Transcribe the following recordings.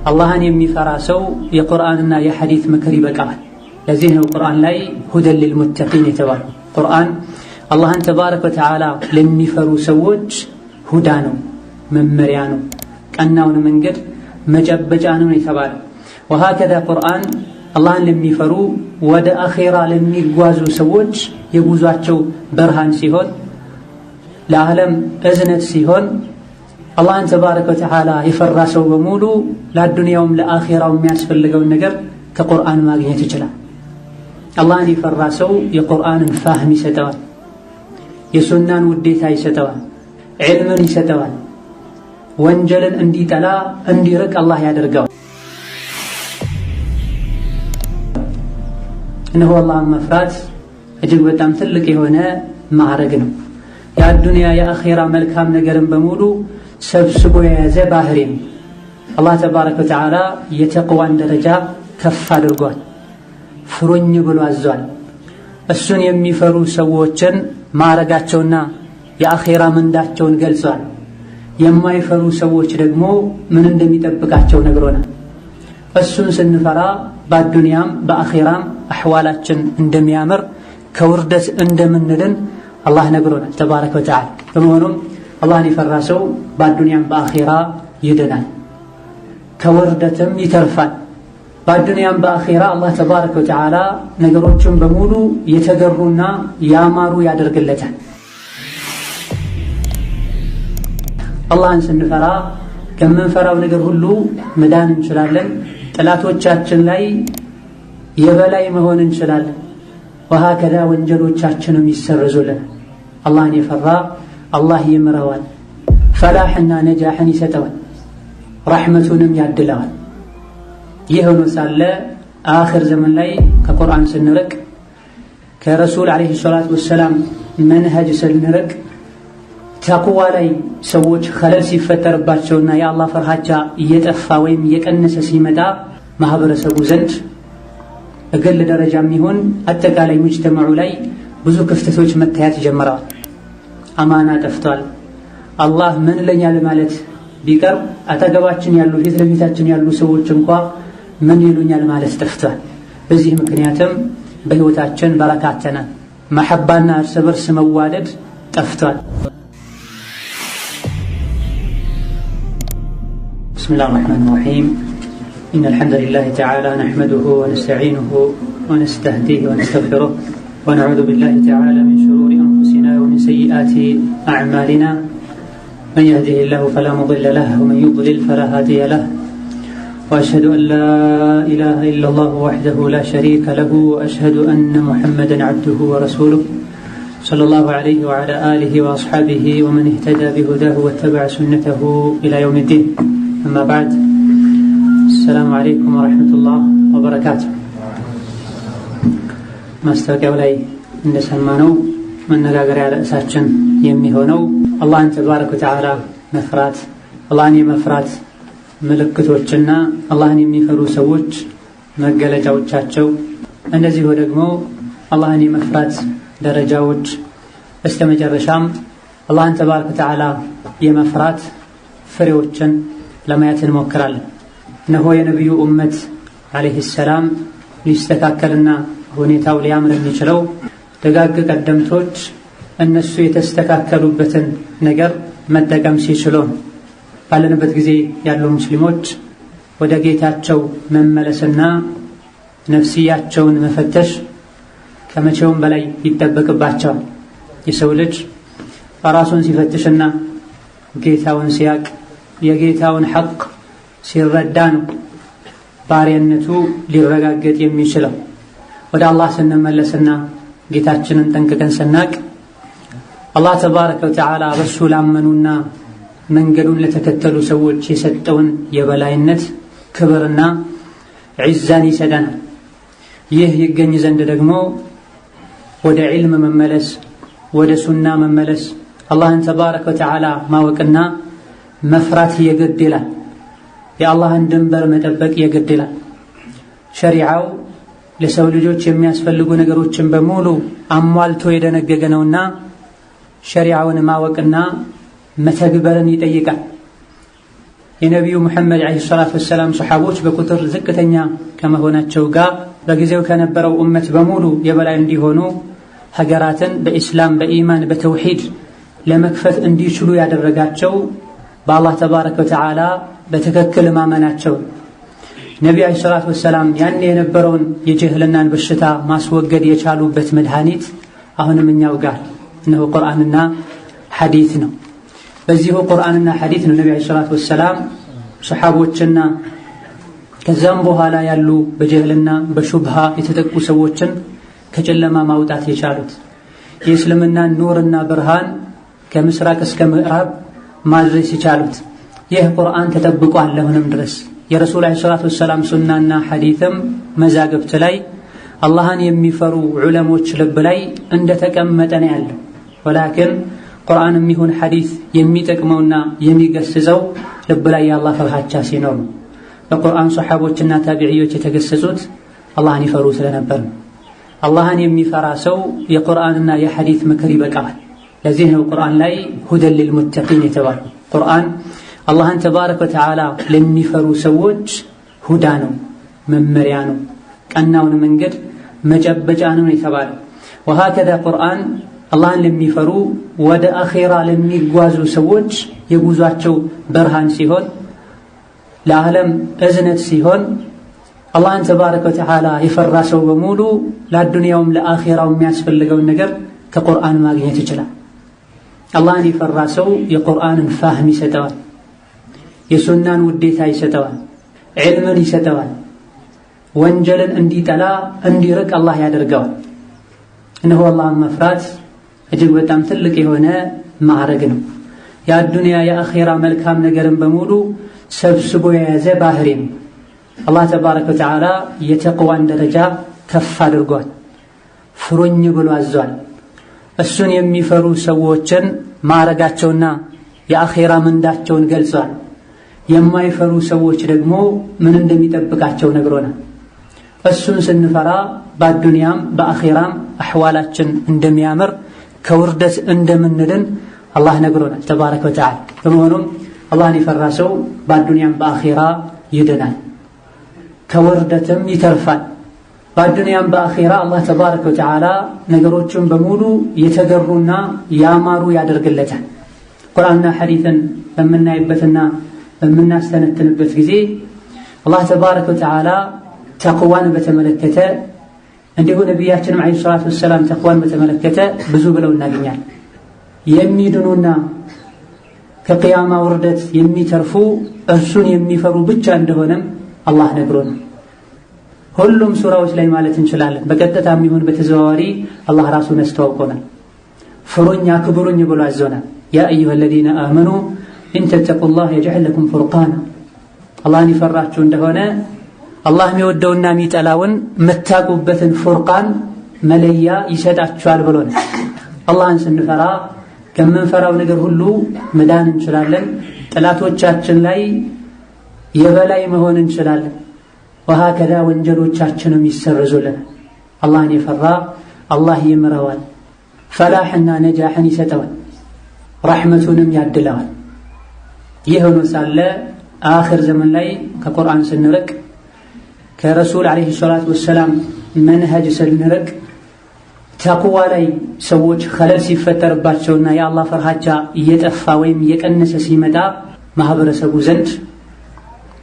አላህን የሚፈራ ሰው የቁርአንና የሐዲስ ምክር ይበቃዋል። ለዚህ ነው ቁርአን ላይ ሁደን ሊልሙተቂን የተባለው። ቁርአን አላህን ተባረከ ወተዓላ ለሚፈሩ ሰዎች ሁዳ ነው፣ መመሪያ ነው፣ ቀናውን መንገድ መጨበጫ ነው የተባለው። ወሀከዛ ቁርአን አላህን ለሚፈሩ ወደ አኼራ ለሚጓዙ ሰዎች የጉዟቸው ብርሃን ሲሆን፣ ለዓለም እዝነት ሲሆን፣ አላህን ተባረከ ወተዓላ የፈራ ሰው በሙሉ ለአዱንያውም ለአኼራው የሚያስፈልገውን ነገር ከቁርአን ማግኘት ይችላል። አላህን የፈራ ሰው የቁርአንን ፋህም ይሰጠዋል፣ የሱናን ውዴታ ይሰጠዋል፣ ዒልምን ይሰጠዋል፣ ወንጀልን እንዲጠላ እንዲርቅ አላህ ያደርገዋል። እነሆ አላህን መፍራት እጅግ በጣም ትልቅ የሆነ ማዕረግ ነው። የአዱንያ የአኼራ መልካም ነገርን በሙሉ ሰብስቦ የያዘ ባህሪ ነው። አላህ ተባረከ ወተዓላ የተቅዋን ደረጃ ከፍ አድርጓል። ፍሩኝ ብሎ አዟል። እሱን የሚፈሩ ሰዎችን ማዕረጋቸውና የአኼራ ምንዳቸውን ገልጿል። የማይፈሩ ሰዎች ደግሞ ምን እንደሚጠብቃቸው ነግሮናል። እሱን ስንፈራ በአዱንያም በአኼራም አሕዋላችን እንደሚያምር ከውርደት እንደምንድን አላህ ነግሮናል ተባረከ ወተዓላ። በመሆኑም አላህን የፈራ ሰው በአዱንያም በአኼራ ይድናል፣ ከውርደትም ይተርፋል። በአዱንያም በአኼራ አላህ ተባረከ ወተዓላ ነገሮችን በሙሉ የተገሩና ያማሩ ያደርግለታል። አላህን ስንፈራ ከምንፈራው ነገር ሁሉ መዳን እንችላለን። ጠላቶቻችን ላይ የበላይ መሆን እንችላለን። ወሀከዛ ወንጀሎቻችንም ይሰረዙልናል። አላህን የፈራ አላህ ይምረዋል፣ ፈላሕና ነጃሕን ይሰጠዋል፣ ረሕመቱንም ያድለዋል። ይህ ሆኖ ሳለ አኽር ዘመን ላይ ከቁርአን ስንርቅ፣ ከረሱል ዓለይሂ ሰላቱ ወሰላም መንሀጅ ስንርቅ፣ ተቅዋ ላይ ሰዎች ኸለል ሲፈጠርባቸውና የአላህ ፍርሃቻ እየጠፋ ወይም እየቀነሰ ሲመጣ ማህበረሰቡ ዘንድ በግል ደረጃም ይሁን አጠቃላይ ሙጅተማዑ ላይ ብዙ ክፍተቶች መታየት ጀምረዋል። አማና ጠፍቷል። አላህ ምን ለኛል ማለት ቢቀር አጠገባችን ያሉ ፊት ለፊታችን ያሉ ሰዎች እንኳ ምን ይሉኛል ማለት ጠፍቷል። በዚህ ምክንያትም በህይወታችን በረካተናል። መሐባና እርስ በርስ መዋደድ ጠፍቷል። ብስሚላሂር ረሕማኒር ረሒም ኢነል ሐምደሊላሂ ተዓላ ነሕመዱሁ ወነስተዒኑሁ ወነስተህዲህ ወነስተግፊሩህ ወነዑዙ ቢላሂ ተዓላ ሚን ሹሩሪ አንፉሲና ወሚን ሰይአቲ አዕማሊና መን የህዲሂላሁ ፈላ ሙዲለ ለሁ ወመን ዩድሊል ፈላ ሃዲየ ለሁ ወአሽሀዱ አን ላ ኢላሃ ኢለላሁ ወሕደሁ ላ ሸሪከ ለሁ ወአሽሀዱ አነ ሙሐመደን ዐብዱሁ ወረሱሉሁ ሰለላሁ ዐለይሂ ወዐላ አሊሂ ወአስሐቢሂ ወመን ኢህተዳ ቢሁዳሁ ወተበዐ ሱነተሁ ኢላ የውሚዲን። አማ በዕድ። አሰላሙ ዐለይኩም ወረሕመቱላህ ወበረካቱህ። ማስታወቂያው ላይ እንደሰማነው መነጋገሪያ ርዕሳችን የሚሆነው አላህን ተባረከ ወተዓላ መፍራት፣ አላህን የመፍራት ምልክቶችና አላህን የሚፈሩ ሰዎች መገለጫዎቻቸው፣ እንደዚሁ ደግሞ አላህን የመፍራት ደረጃዎች፣ በስተመጨረሻም አላህን ተባረከ ወተዓላ የመፍራት ፍሬዎችን ለማየት እንሞክራለን። እነሆ የነቢዩ ኡመት ዓለይሂ ሰላም ሊስተካከልና ሁኔታው ሊያምር የሚችለው ደጋግ ቀደምቶች እነሱ የተስተካከሉበትን ነገር መጠቀም ሲችሉ ነው። ባለንበት ጊዜ ያሉ ሙስሊሞች ወደ ጌታቸው መመለስና ነፍስያቸውን መፈተሽ ከመቼውም በላይ ይጠበቅባቸዋል። የሰው ልጅ ራሱን ሲፈትሽና ጌታውን ሲያቅ የጌታውን ሐቅ ሲረዳ ነው ባሪያነቱ ሊረጋገጥ የሚችለው። ወደ አላህ ስንመለስና ጌታችንን ጠንቅቀን ስናቅ አላህ ተባረከ ወተዓላ በሱ ላመኑና መንገዱን ለተከተሉ ሰዎች የሰጠውን የበላይነት ክብርና ዒዛን ይሰጠናል። ይህ ይገኝ ዘንድ ደግሞ ወደ ዒልም መመለስ፣ ወደ ሱና መመለስ፣ አላህን ተባረከ ወተዓላ ማወቅና መፍራት የግድ ይላል። የአላህን ድንበር መጠበቅ የግድ ይላል። ሸሪዓው ለሰው ልጆች የሚያስፈልጉ ነገሮችን በሙሉ አሟልቶ የደነገገ ነውና ሸሪዓውን ማወቅና መተግበርን ይጠይቃል። የነቢዩ ሙሐመድ ዓለይሂ ሰላቱ ወሰላም ሰሓቦች በቁጥር ዝቅተኛ ከመሆናቸው ጋር በጊዜው ከነበረው ኡመት በሙሉ የበላይ እንዲሆኑ ሀገራትን በኢስላም በኢማን በተውሂድ ለመክፈት እንዲችሉ ያደረጋቸው በአላህ ተባረከ ወተዓላ በትክክል ማመናቸው። ነቢዩ ዓለይሂ ሰላቱ ወሰላም ያን የነበረውን የጅህልናን በሽታ ማስወገድ የቻሉበት መድኃኒት አሁንም እኛው ጋር እነሆ ቁርአንና ሐዲት ነው። በዚሁ ቁርአንና ሐዲት ነው ነቢዩ ዓለይሂ ሰላቱ ወሰላም ሰሓቦችና ከዛም በኋላ ያሉ በጅህልና በሹብሃ የተጠቁ ሰዎችን ከጨለማ ማውጣት የቻሉት። የእስልምናን ኑርና ብርሃን ከምስራቅ እስከ ምዕራብ ማድረስ የቻሉት። ይህ ቁርአን ተጠብቋል አሁንም ድረስ። የረሱል ዓለይሂ ሰላቱ ወሰላም ሱናና ሐዲትም መዛግብት ላይ አላህን የሚፈሩ ዑለሞች ልብ ላይ እንደተቀመጠ ነው ያለው። ወላኪን ቁርአንም ይሁን ሐዲት የሚጠቅመውና የሚገስጸው ልብ ላይ የአላህ ፍርሃቻ ሲኖር ነው። በቁርአን ሰሓቦችና ታቢዕዮች የተገሰጹት አላህን ይፈሩ ስለነበር ነው። አላህን የሚፈራ ሰው የቁርአንና የሐዲት ምክር ይበቃዋል። ለዚህ ነው ቁርአን ላይ ሁደን ሊልሙተቂን የተባለው። ቁርአን አላህን ተባረከ ወተዓላ ለሚፈሩ ሰዎች ሁዳ ነው፣ መመሪያ ነው፣ ቀናውን መንገድ መጨበጫ ነው የተባለው። ወሀከዛ ቁርአን አላህን ለሚፈሩ ወደ አኼራ ለሚጓዙ ሰዎች የጉዟቸው ብርሃን ሲሆን፣ ለዓለም እዝነት ሲሆን፣ አላህን ተባረከ ወተዓላ የፈራ ሰው በሙሉ ለአዱንያውም ለአኼራው የሚያስፈልገውን ነገር ከቁርአን ማግኘት ይችላል። አላህን የፈራ ሰው የቁርአንን ፋህም ይሰጠዋል፣ የሱናን ውዴታ ይሰጠዋል፣ ዕልምን ይሰጠዋል፣ ወንጀልን እንዲጠላ እንዲርቅ አላህ ያደርገዋል። እነሆ አላህን መፍራት እጅግ በጣም ትልቅ የሆነ ማዕረግ ነው። የአዱንያ የአኼራ መልካም ነገርን በሙሉ ሰብስቦ የያዘ ባህሪ ነው። አላህ ተባረከ ወተዓላ የተቅዋን ደረጃ ከፍ አድርጓል። ፍሩኝ ብሎ አዟል። እሱን የሚፈሩ ሰዎችን ማዕረጋቸውና የአኼራ ምንዳቸውን ገልጿል። የማይፈሩ ሰዎች ደግሞ ምን እንደሚጠብቃቸው ነግሮናል። እሱን ስንፈራ በአዱንያም በአኼራም አሕዋላችን እንደሚያምር ከውርደት እንደምንድን አላህ ነግሮናል ተባረከ ወተዓላ። በመሆኑም አላህን የፈራ ሰው በአዱንያም በአኼራ ይድናል፣ ከውርደትም ይተርፋል። በአዱንያም በአኼራ አላህ ተባረከ ወተዓላ ነገሮችን በሙሉ የተገሩና ያማሩ ያደርግለታል። ቁርአንና ሐዲትን በምናይበትና በምናስተነትንበት ጊዜ አላህ ተባረከ ወተዓላ ተቅዋን በተመለከተ እንዲሁ ነቢያችንም ዓለይሂ ሰላቱ ወሰላም ተቅዋን በተመለከተ ብዙ ብለው እናገኛለን። የሚድኑና ከቅያማ ውርደት የሚተርፉ እርሱን የሚፈሩ ብቻ እንደሆነም አላህ ነግሮናል። ሁሉም ሱራዎች ላይ ማለት እንችላለን። በቀጥታም ይሁን በተዘዋዋሪ አላህ ራሱን አስተዋውቆናል። ፍሩኝ አክብሩኝ ብሎ አዞናል። ያ አዩሃ አለዚነ አመኑ ኢን ተተቁላህ የጅዐል ለኩም ፉርቃና፣ አላህን ይፈራችሁ እንደሆነ አላህ የሚወደውና የሚጠላውን የምታውቁበትን ፉርቃን መለያ ይሰጣችኋል ብሎናል። አላህን ስንፈራ ከምንፈራው ነገር ሁሉ መዳን እንችላለን። ጠላቶቻችን ላይ የበላይ መሆን እንችላለን። ወሀከዛ ወንጀሎቻችንም ይሰረዙልናል። አላህን የፈራ አላህ ይምረዋል፣ ፈላሕና ነጃሕን ይሰጠዋል፣ ረሕመቱንም ያድለዋል። ይህ ሆኖ ሳለ አኽር ዘመን ላይ ከቁርአን ስንርቅ ከረሱል ዓለይሂ ሰላቱ ወሰላም መንሀጅ ስንርቅ ተቅዋ ላይ ሰዎች ኸለል ሲፈጠርባቸውና የአላህ ፍርሃቻ እየጠፋ ወይም እየቀነሰ ሲመጣ ማህበረሰቡ ዘንድ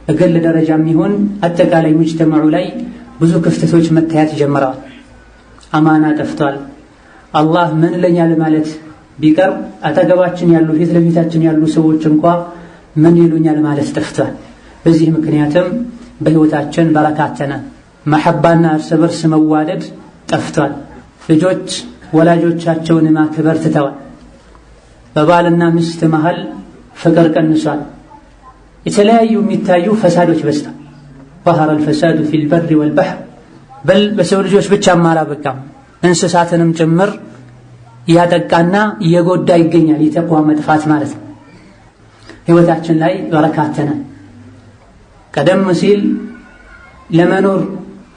በግል ደረጃም ይሁን አጠቃላይ ሙጅተማዑ ላይ ብዙ ክፍተቶች መታየት ጀምረዋል። አማና ጠፍቷል። አላህ ምን ለኛል ማለት ቢቀር አጠገባችን ያሉ ፊት ለፊታችን ያሉ ሰዎች እንኳ ምን ይሉኛል ማለት ጠፍቷል። በዚህ ምክንያትም በህይወታችን በረካተናል። መሐባና እርስ በርስ መዋደድ ጠፍቷል። ልጆች ወላጆቻቸውን ማክበር ትተዋል። በባልና ሚስት መሃል ፍቅር ቀንሷል። የተለያዩ የሚታዩ ፈሳዶች በዝተዋል። ظهر الفساد في البر والبحر በል በሰው ልጆች ብቻም አላበቃም፣ እንስሳትንም ጭምር ያጠቃና የጎዳ ይገኛል። የተቅዋ መጥፋት ማለት ነው። ህይወታችን ላይ በረካተናል። ቀደም ሲል ለመኖር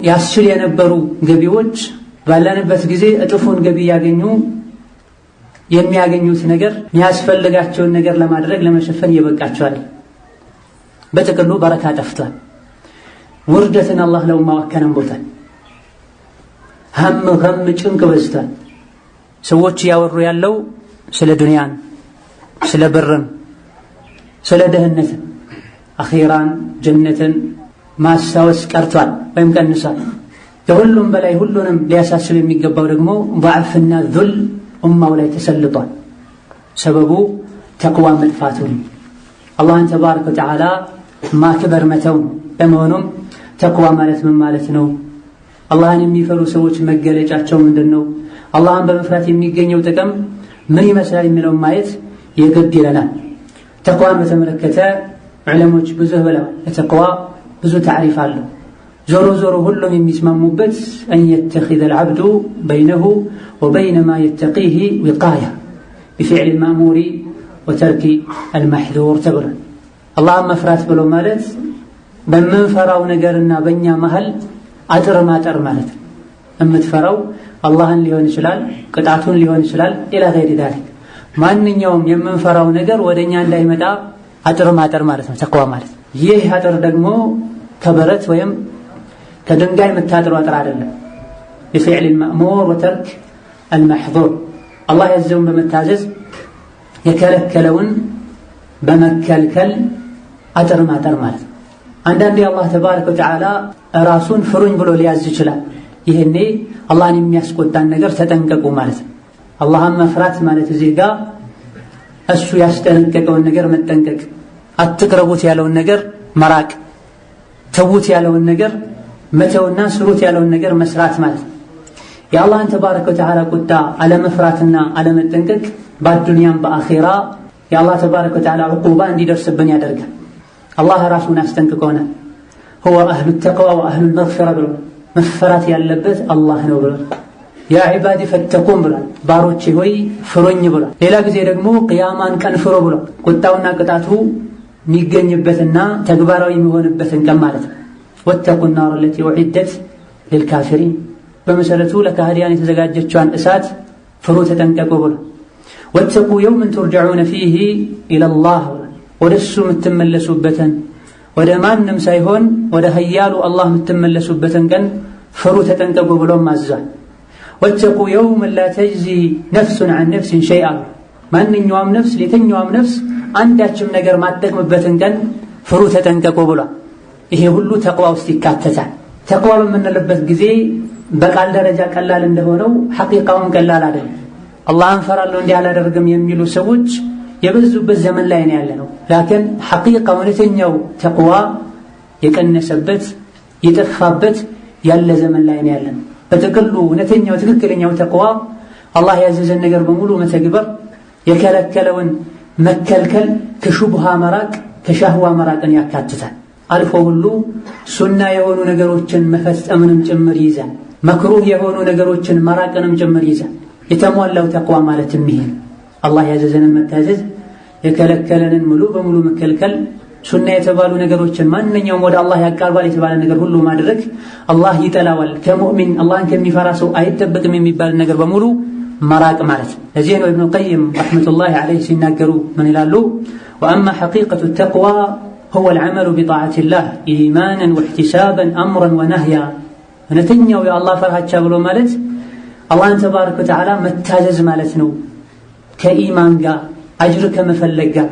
ያስችል የነበሩ ገቢዎች ባለንበት ጊዜ እጥፉን ገቢ ያገኙ የሚያገኙት ነገር የሚያስፈልጋቸውን ነገር ለማድረግ ለመሸፈን ይበቃቸዋል። በጥቅሉ በረካ ጠፍቷል። ውርደትን አላህ ለኡማው አከናንቦታል። ሀም ጭንቅ በዝቷል። ሰዎች ያወሩ ያለው ስለ ዱንያን፣ ስለ ብርን፣ ስለ ደህንነትን፣ አኺራን፣ ጀነትን ማስታወስ ቀርቷል ወይም ቀንሷል። ከሁሉም በላይ ሁሉንም ሊያሳስብ የሚገባው ደግሞ ضعፍና ذل ኡማው ላይ ተሰልጧል። ሰበቡ ተቅዋ መጥፋቱ አላህን ተባረከ ወተዓላ ማክበር መተው። ለመሆኑም ተቅዋ ማለት ምን ማለት ነው? አላህን የሚፈሩ ሰዎች መገለጫቸው ምንድነው? አላህን በመፍራት የሚገኘው ጥቅም ምን ይመስላል የሚለውን ማየት የግድ ይለናል። ተቅዋን በተመለከተ ዑለሞች ብዙ ብለዋል። ለተቅዋ ብዙ ታሪፍ አለው። ዞሮ ዞሮ ሁሉም የሚስማሙበት أن يتخذ العبد بينه وبين ما يتقيه وقاية بفعل المأمور وترك المحذور ተብሏል። አላህን መፍራት ብሎ ማለት በምንፈራው ነገርና በእኛ መሃል አጥር ማጠር ማለት ነው። የምትፈራው አላህን ሊሆን ይችላል፣ ቅጣቱን ሊሆን ይችላል፣ ኢላ ገይሪ ዛሊክ ማንኛውም የምንፈራው ነገር ወደኛ እንዳይመጣ አጥር ማጠር ማለት ነው ተቅዋ ማለት። ይህ አጥር ደግሞ ከበረት ወይም ከድንጋይ የምታጥረው አጥር አይደለም። بفعل المأمور وترك المحظور አላህ ያዘውን በመታዘዝ የከለከለውን በመከልከል አጥር ማጠር ማለት ነው። አንዳንዴ አላህ ተባረከ ወተዓላ ራሱን ፍሩኝ ብሎ ሊያዝ ይችላል። ይሄኔ አላህን የሚያስቆጣን ነገር ተጠንቀቁ ማለት ነው። አላህን መፍራት ማለት እዚህ ጋር እሱ ያስጠነቀቀውን ነገር መጠንቀቅ፣ አትቅረቡት ያለውን ነገር መራቅ፣ ተዉት ያለውን ነገር መተውና ስሩት ያለውን ነገር መስራት ማለት ነው። የአላህን ተባረከ ወተዓላ ቁጣ አለመፍራትና አለመጠንቀቅ በአዱንያም በአኺራ የአላህ ተባረከ ወተዓላ ዑቁባ እንዲደርስብን ያደርጋል። አላህ ራሱን አስጠንቅቆናል። هو أهل التقوى وأهل المغفرة ብሎ መፈራት ያለበት አላህ ነው ብሎ ያ ዒባዲ ፈተቁን ብሎ ባሮቼ ሆይ ፍሩኝ ብሎ ሌላ ጊዜ ደግሞ ቅያማን ቀን ፍሩ ብሎ ቁጣውና ቅጣቱ የሚገኝበትና ተግባራዊ የሚሆንበትን ቀን ማለት ነው። ወተቁ النار التي أعدت للكافرين በመሰረቱ ለካህዲያን የተዘጋጀችዋን እሳት ፍሩ ተጠንቀቁ ብሎ ወተቁ يوما ترجعون فيه إلى الله ወደሱ የምትመለሱበትን ወደ ማንም ሳይሆን ወደ ሀያሉ አላህ የምትመለሱበትን ቀን ፍሩ ተጠንቀቁ ብሎ ማዟል። ወተቁ يوما لا تجزي نفس عن نفس شيئا ማንኛውም ነፍስ ለየትኛውም ነፍስ አንዳችም ነገር ማጠቅምበትን ቀን ፍሩ ተጠንቀቁ ብሏል። ይሄ ሁሉ ተቅዋ ውስጥ ይካተታል። ተቅዋ በምንልበት ጊዜ በቃል ደረጃ ቀላል እንደሆነው ሐቂቃውን ቀላል አይደለም። አላህን ፈራለሁ እንዲህ አላደርግም የሚሉ ሰዎች የበዙበት ዘመን ላይ ነው ያለነው። ላኪን ሐቂቃ እውነተኛው ተቅዋ የቀነሰበት የጠፋበት ያለ ዘመን ላይ ነው ያለነው። በጥቅሉ እውነተኛው ትክክለኛው ተቅዋ አላህ ያዘዘን ነገር በሙሉ መተግበር፣ የከለከለውን መከልከል፣ ከሹብሃ መራቅ፣ ከሻህዋ መራቅን ያካትታል። አልፎ ሁሉ ሱና የሆኑ ነገሮችን መፈጸምንም ጭምር ይዛል። መክሩህ የሆኑ ነገሮችን መራቅንም ጭምር ይዛል። የተሟላው ተቅዋ ማለትም ይሄ አላህ ያዘዘንን መታዘዝ፣ የከለከለንን ሙሉ በሙሉ መከልከል፣ ሱና የተባሉ ነገሮችን ማንኛውም ወደ አላህ ያቃርባል የተባለ ነገር ሁሉ ማድረግ፣ አላህ ይጠላዋል ከሙእሚን አላህን ከሚፈራ ሰው አይጠበቅም የሚባል ነገር በሙሉ መራቅ ማለት ነው። ለዚህ ነው ኢብኑ ቀይም ረሕመቱላሂ ዐለይሂ ሲናገሩ ምን ይላሉ? ወአማ ሐቂቀቱ ተቅዋ هو العمل بطاعة الله إيمانا واحتسابا أمرا ونهيا እውነተኛው የአላህ ፈርሃቻ ብሎ ማለት አላህን ተባረከ ወተዓላ መታዘዝ ማለት ነው። ከኢማን ጋር አጅር ከመፈለግ ጋር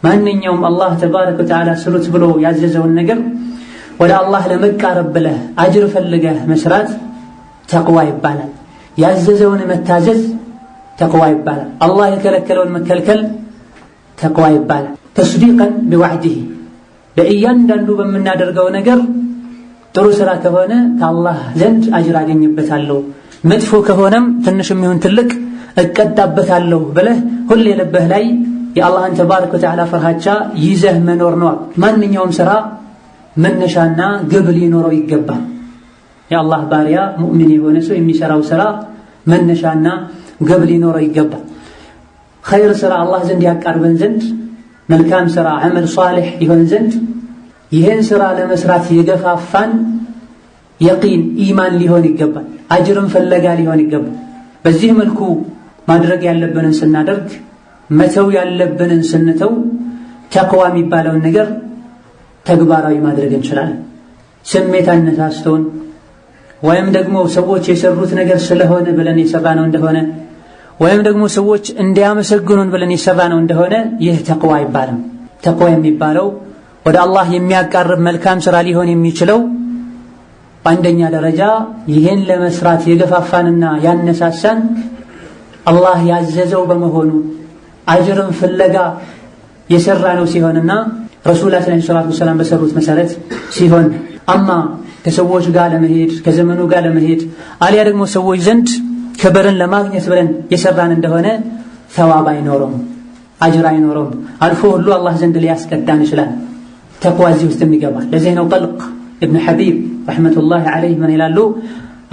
ማንኛውም አላህ ተባረከ ወተዓላ ስሩት ብሎ ያዘዘውን ነገር ወደ አላህ ለመቃረብ ብለህ አጅር ፈልገህ መስራት ተቅዋ ይባላል። ያዘዘውን መታዘዝ ተቅዋ ይባላል። አላህ የከለከለውን መከልከል ተቅዋ ይባላል። ተስዲቀን ቢወዕዲሂ በእያንዳንዱ በምናደርገው ነገር ጥሩ ስራ ከሆነ ከአላህ ዘንድ አጅር አገኝበታለሁ፣ መጥፎ ከሆነም ትንሽም ይሁን ትልቅ እቀጣበታለሁ ብለህ ሁሌ ልብህ ላይ የአላህን ተባረከ ወተዓላ ፍርሃቻ ይዘህ መኖር ነው። ማንኛውም ስራ መነሻና ግብ ሊኖረው ይገባል። የአላህ ባሪያ ሙእሚን የሆነ ሰው የሚሰራው ስራ መነሻና ግብ ሊኖረው ይገባል። ኸይር ስራ አላህ ዘንድ ያቃርበን ዘንድ መልካም ስራ አመል ሷሊህ ይሆን ዘንድ ይህን ስራ ለመስራት የገፋፋን የቂን ኢማን ሊሆን ይገባል። አጅርን ፈለጋ ሊሆን ይገባል። በዚህ መልኩ ማድረግ ያለብንን ስናደርግ፣ መተው ያለብንን ስንተው ተቅዋ የሚባለውን ነገር ተግባራዊ ማድረግ እንችላለን። ስሜት አነሳስቶን ወይም ደግሞ ሰዎች የሰሩት ነገር ስለሆነ ብለን የሰራነው እንደሆነ ወይም ደግሞ ሰዎች እንዲያመሰግኑን ብለን የሰራነው እንደሆነ ይህ ተቅዋ አይባልም። ተቅዋ የሚባለው ወደ አላህ የሚያቃርብ መልካም ስራ ሊሆን የሚችለው በአንደኛ ደረጃ ይህን ለመስራት የገፋፋንና ያነሳሳን አላህ ያዘዘው በመሆኑ አጅርን ፍለጋ የሰራነው ሲሆንና ረሱላችን ሰለላሁ ዐለይሂ ወሰለም በሰሩት መሰረት ሲሆን፣ አማ ከሰዎች ጋር ለመሄድ ከዘመኑ ጋር ለመሄድ አሊያ ደግሞ ሰዎች ዘንድ ክብርን ለማግኘት ብለን የሰራን እንደሆነ ሰዋብ አይኖረውም፣ አጅር አይኖረውም። አልፎ ሁሉ አላህ ዘንድ ሊያስቀጣን ይችላል። ተቅዋ እዚህ ውስጥ ይገባል። ለዚህ ነው ጠልቅ ኢብኑ ሐቢብ ረሕመቱላሂ ዐለይሂ ምን ይላሉ?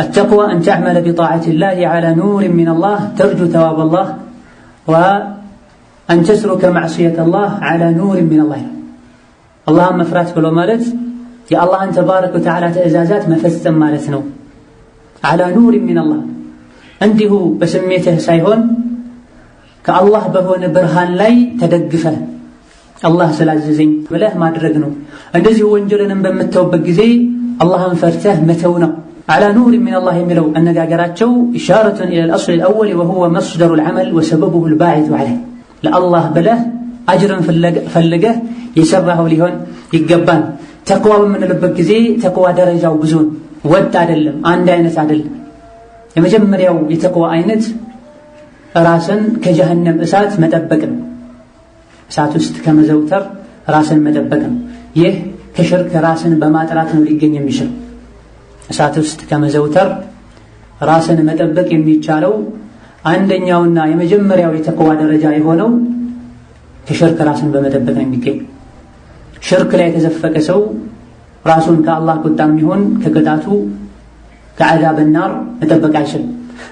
التقوى أن تعمل بطاعة الله على نور من الله ترجو ثواب الله وأن تترك معصية الله على نور من الله. اللهم مفرات بلو مالت يا الله أن تبارك وتعالى تأزازات مفستم مالتنا على نور من الله عنده بسميته سايهون كالله بهون برهان لاي تدقفه الله سلاززين وله ما درقنو عندزي هو انجلنا بمتوبك زي الله انفرته متونا على نور من الله يملو أن قاقراتشو إشارة إلى الأصل الأول وهو مصدر العمل وسببه الباعث عليه لالله بله أجرا فلقه يسره لهون يقبان تقوى من لبك زي تقوى درجة وبزون ود عدلم عند عينة عدلم يمجمر يو يتقوى عينة راسا كجهنم إسات مدبكا إسات است كمزوتر راسا مدبكا يه كشرك راسا بماتراتنا لقن يمشر إسات است كمزوتر راسا مدبك يميتشالو عندنا يمجمر يو يتقوى درجة يهونو كشرك راسا بمدبكا يمكن شرك لا يتزفك سو راسون كالله قدام يهون كقداتو كعذاب النار مدبك عيشل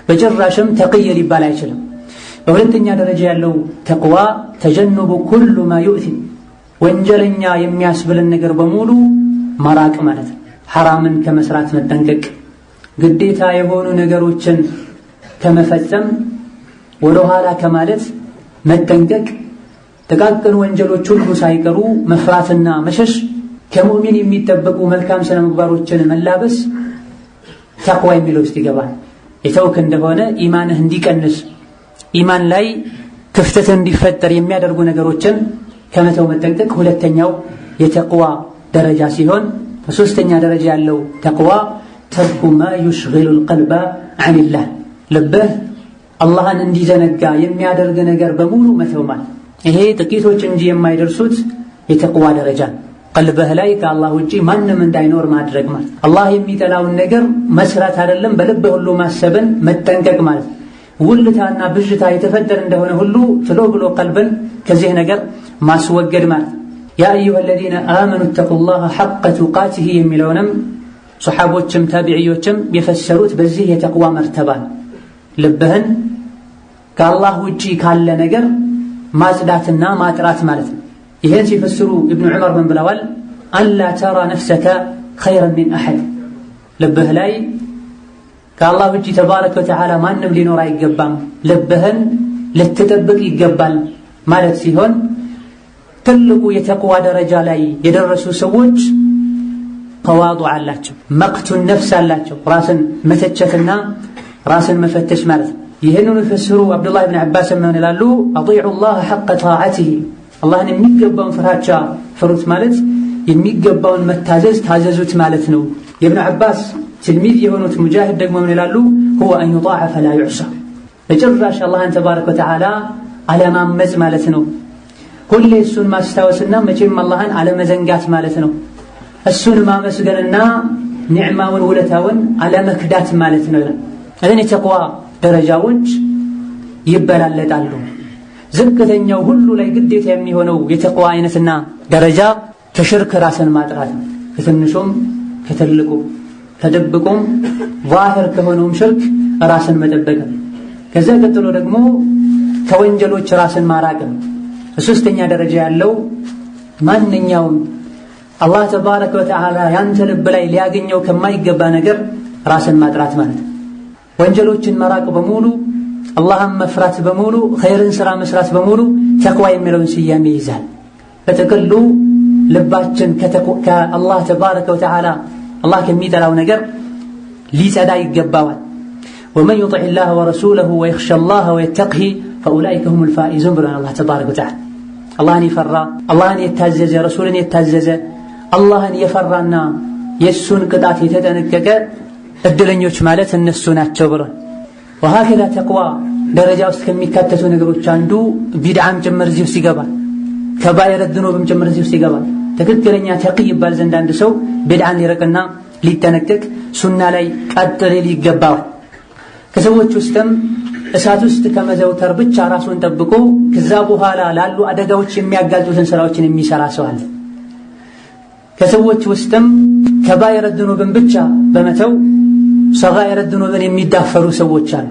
بجراشم تقي لبال عيشل وولتنيا درجة لو تقوى تجنب كل ما يؤثم وانجلنيا يمياسبل النقر بمولو مراك مالت حراما كمسرات مدنقق قديتا يهونو نقروتشن كمفتم ولوهالا كمالت مدنقق تقاقن وانجلوچ ሁሉ ሳይቀሩ መፍራትና መሸሽ ከሙእሚን የሚጠበቁ መልካም ስነ ምግባሮችን መላበስ ተቅዋ የሚለው ውስጥ ይገባል። የተውክ እንደሆነ ኢማንህ እንዲቀንስ ኢማን ላይ ክፍተት እንዲፈጠር የሚያደርጉ ነገሮችን ከመተው መጠንቀቅ ሁለተኛው የተቅዋ ደረጃ ሲሆን፣ በሶስተኛ ደረጃ ያለው ተቅዋ ተርኩ ማ يشغل القلب عن الله ልብህ አላህን እንዲዘነጋ የሚያደርግ ነገር በሙሉ መተው ማለት ይሄ ጥቂቶች እንጂ የማይደርሱት የተቅዋ ደረጃ ቀልብህ ላይ ከአላህ ውጪ ማንም እንዳይኖር ማድረግ ማለት አላህ የሚጠላውን ነገር መስራት አይደለም በልብህ ሁሉ ማሰብን መጠንቀቅ ማለት ውልታና ብዥታ የተፈጠረ እንደሆነ ሁሉ ትሎ ብሎ ቀልብን ከዚህ ነገር ማስወገድ ማለት ያ አዩሃ الذين آمنوا اتقوا الله حق تقاته የሚለውንም ሱሐቦችም ታቢዒዮችም የፈሰሩት በዚህ የተቅዋ መርተባ ልብህን ከአላህ ውጪ ካለ ነገር ማጽዳትና ማጥራት ማለት ነው። ይሄን ሲፈስሩ ኢብኑ ዑመር ምን ብለዋል? አላ ተራ ነፍሰከ ኸይረን ሚን አሐድ ልብህ ላይ ከአላህ ውጪ ተባረከ ወተዓላ ማንም ሊኖር አይገባም፣ ልብህን ልትጠብቅ ይገባል ማለት ሲሆን ትልቁ የተቅዋ ደረጃ ላይ የደረሱ ሰዎች ተዋዱዕ አላቸው፣ መቅቱን ነፍስ አላቸው፣ ራስን መተቸትና ራስን መፈተሽ ማለት ነው። ይህንን የፈሰሩ አብዱላህ ብን አባስ ምን ይላሉ? አጢዑ ላህ ሐቀ ጣዓቲሂ አላህን የሚገባውን ፍራቻ ፍሩት ማለት የሚገባውን መታዘዝ ታዘዙት ማለት ነው። የኢብኑ አባስ ትልሚዝ የሆኑት ሙጃሂድ ደግሞ ምን ይላሉ? ሁወ አን ዩጣዐ ፈላ ዩዕሳ በጭራሽ አላህን ተባረከ ወተዓላ አለማመፅ ማለት ነው። ሁሌ እሱን ማስታወስና መቼም አላህን አለመዘንጋት ማለት ነው። እሱን ማመስገንና ኒዕማውን ውለታውን አለመክዳት ማለት ነው። እኔ ተቅዋ ደረጃዎች ይበላለጣሉ። ዝቅተኛው ሁሉ ላይ ግዴታ የሚሆነው የተቅዋ አይነትና ደረጃ ከሽርክ ራስን ማጥራት ነው። ከትንሹም ከትልቁ ከድብቁም ዛሂር ከሆነውም ሽርክ ራስን መጠበቅ ነው። ከዛ ቀጥሎ ደግሞ ከወንጀሎች ራስን ማራቅ ነው። በሶስተኛ ደረጃ ያለው ማንኛውም አላህ ተባረከ ወተዓላ ያንተ ልብ ላይ ሊያገኘው ከማይገባ ነገር ራስን ማጥራት ማለት ነው። ወንጀሎችን መራቅ በሙሉ አላህን መፍራት በሙሉ ኸይርን ስራ መስራት በሙሉ ተቅዋ የሚለውን ስያሜ ይይዛል። በጥቅሉ ልባችን ከአላህ ተባረከ ወተዓላ አላህ ከሚጠላው ነገር ሊጸዳ ይገባዋል። ወመን ዩጢዕ ላህ ወረሱለሁ ወየኽሻ ላህ ወየተቅሂ ፈኡላኢከ ሁሙል ፋኢዙን ብሎናል አላህ ተባረከ ወተዓላ። አላህን የፈራ አላህን የታዘዘ ረሱልን የታዘዘ አላህን የፈራና የእሱን ቅጣት የተጠነቀቀ እድለኞች ማለት እነሱ ናቸው ብሏል። ወሀከዛ ተቅዋ ደረጃ ውስጥ ከሚካተቱ ነገሮች አንዱ ቢድዓም ጭምር እዚህ ውስጥ ይገባል። ከባኢረ ዙኑብም ጭምር እዚህ ውስጥ ይገባል። ትክክለኛ ተቅይ ይባል ዘንድ አንድ ሰው ቢድዓን ሊርቅና ሊጠነቀቅ ሱና ላይ ቀጥ ሊል ይገባዋል። ከሰዎች ውስጥም እሳት ውስጥ ከመዘውተር ብቻ ራሱን ጠብቆ ከዛ በኋላ ላሉ አደጋዎች የሚያጋልጡትን ስራዎችን የሚሰራ ሰው አለ። ከሰዎች ውስጥም ከባኢረ ዙኑብን ብቻ በመተው ሰጋኢረ ዙኑብን የሚዳፈሩ ሰዎች አሉ።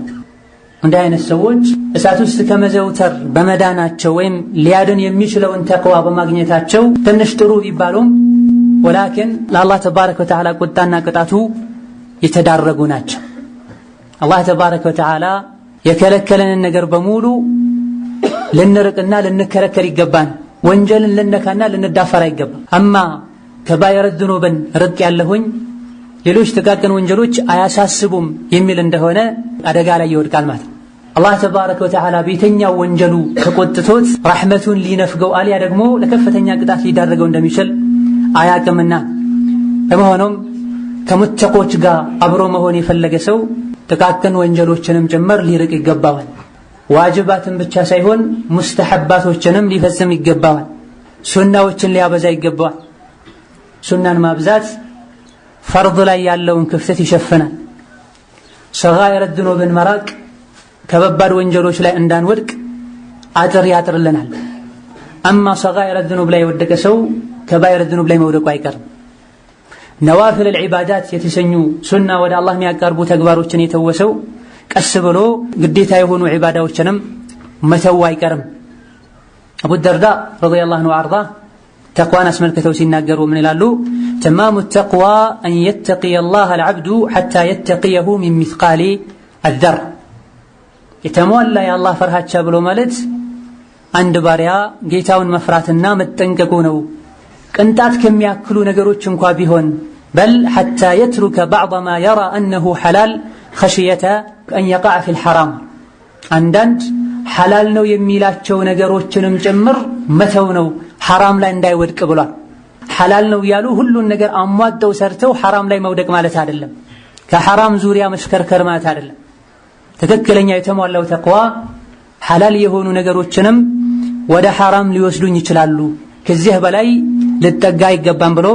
እንዲህ አይነት ሰዎች እሳት ውስጥ ከመዘውተር በመዳናቸው ወይም ሊያድን የሚችለውን ተቅዋ በማግኘታቸው ትንሽ ጥሩ ቢባሉም ወላኪን ለአላህ ተባረከ ወተዓላ ቁጣና ቅጣቱ የተዳረጉ ናቸው። አላህ ተባረከ ወተዓላ የከለከለንን ነገር በሙሉ ልንርቅና ልንከለከል ይገባን። ወንጀልን ልነካና ልንዳፈር አይገባም። አማ ከባኢረ ዙኑብን ርቅ ያለሁኝ ሌሎች ጥቃቅን ወንጀሎች አያሳስቡም የሚል እንደሆነ አደጋ ላይ ይወድቃል ማለት ነው። አላህ ተባረከ ወተዓላ ቤተኛው ወንጀሉ ተቆጥቶት ረሕመቱን ሊነፍገው አልያ ደግሞ ለከፍተኛ ቅጣት ሊዳረገው እንደሚችል አያቅምና። በመሆኑም ከሙተቆች ጋር አብሮ መሆን የፈለገ ሰው ጥቃቅን ወንጀሎችንም ጭምር ሊርቅ ይገባዋል። ዋጅባትን ብቻ ሳይሆን ሙስተሐባቶችንም ሊፈጽም ይገባዋል። ሱናዎችን ሊያበዛ ይገባዋል። ሱናን ማብዛት ፈርድ ላይ ያለውን ክፍተት ይሸፍናል። ሰጋኢረ ዙኑብን መራቅ ከበባድ ወንጀሎች ላይ እንዳንወድቅ አጥር ያጥርልናል። አማ ሰጋኢረ ዙኑብ ላይ የወደቀ ሰው ከባኢረ ዙኑብ ላይ መውደቁ አይቀርም። ነዋፊል አልዒባዳት የተሰኙ ሱና ወደ አላህ የሚያቀርቡ ተግባሮችን የተወሰው ቀስ ብሎ ግዴታ የሆኑ ዒባዳዎችንም መተው አይቀርም። አቡ ደርዳ ረዲየላሁ ዐንሁ ወአርዳ ተቅዋን አስመልክተው ሲናገሩ ምን ይላሉ? ተማሙ ተቅዋ አን የተቂየ አላህ አልዓብዱ ሐታ የተቂየሁ ሚን ሚስቃሊ አዘር። የተሟላ የአላህ ፍርሃቻ ብሎ ማለት አንድ ባሪያ ጌታውን መፍራትና መጠንቀቁ ነው። ቅንጣት ከሚያክሉ ነገሮች እንኳ ቢሆን በል ሐታ የትሩከ ባዕድ ማ የራ አነሁ ሐላል ኸሽየተ አን የቃዕ ፊል ሐራም። አንዳንድ ሐላል ነው የሚላቸው ነገሮችንም ጭምር መተው ነው ሐራም ላይ እንዳይወድቅ ብሏል። ሐላል ነው ያሉ ሁሉን ነገር አሟጠው ሰርተው ሐራም ላይ መውደቅ ማለት አይደለም። ከሐራም ዙሪያ መሽከርከር ማለት አይደለም። ትክክለኛ የተሟላው ተቅዋ ሐላል የሆኑ ነገሮችንም ወደ ሐራም ሊወስዱኝ ይችላሉ፣ ከዚህ በላይ ልጠጋ አይገባም ብሎ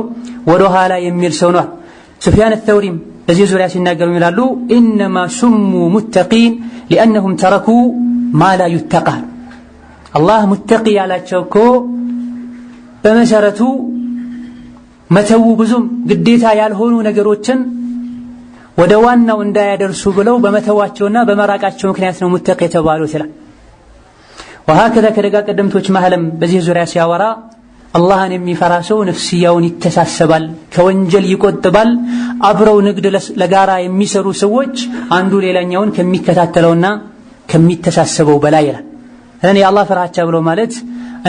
ወደ ኋላ የሚል ሰው ነው። ሱፊያን አልተውሪም በዚህ ዙሪያ ሲናገሩ ይላሉ ኢነማ ሱሙ ሙተቂን ሊአነሁም ተረኩ ማ ላ ዩተቃ። አላህ ሙተቂ ያላቸው እኮ በመሰረቱ መተው ብዙም ግዴታ ያልሆኑ ነገሮችን ወደ ዋናው እንዳያደርሱ ብለው በመተዋቸውና በመራቃቸው ምክንያት ነው ሙተቂ የተባሉት ይላል። ወሀከዛ ከደጋ ቀደምቶች መሐለም በዚህ ዙሪያ ሲያወራ አላህን የሚፈራ ሰው ነፍስያውን ይተሳሰባል፣ ከወንጀል ይቆጥባል። አብረው ንግድ ለጋራ የሚሰሩ ሰዎች አንዱ ሌላኛውን ከሚከታተለውና ከሚተሳሰበው በላይ ይላል። እኔ የአላህ ፍርሃቻ ብሎ ማለት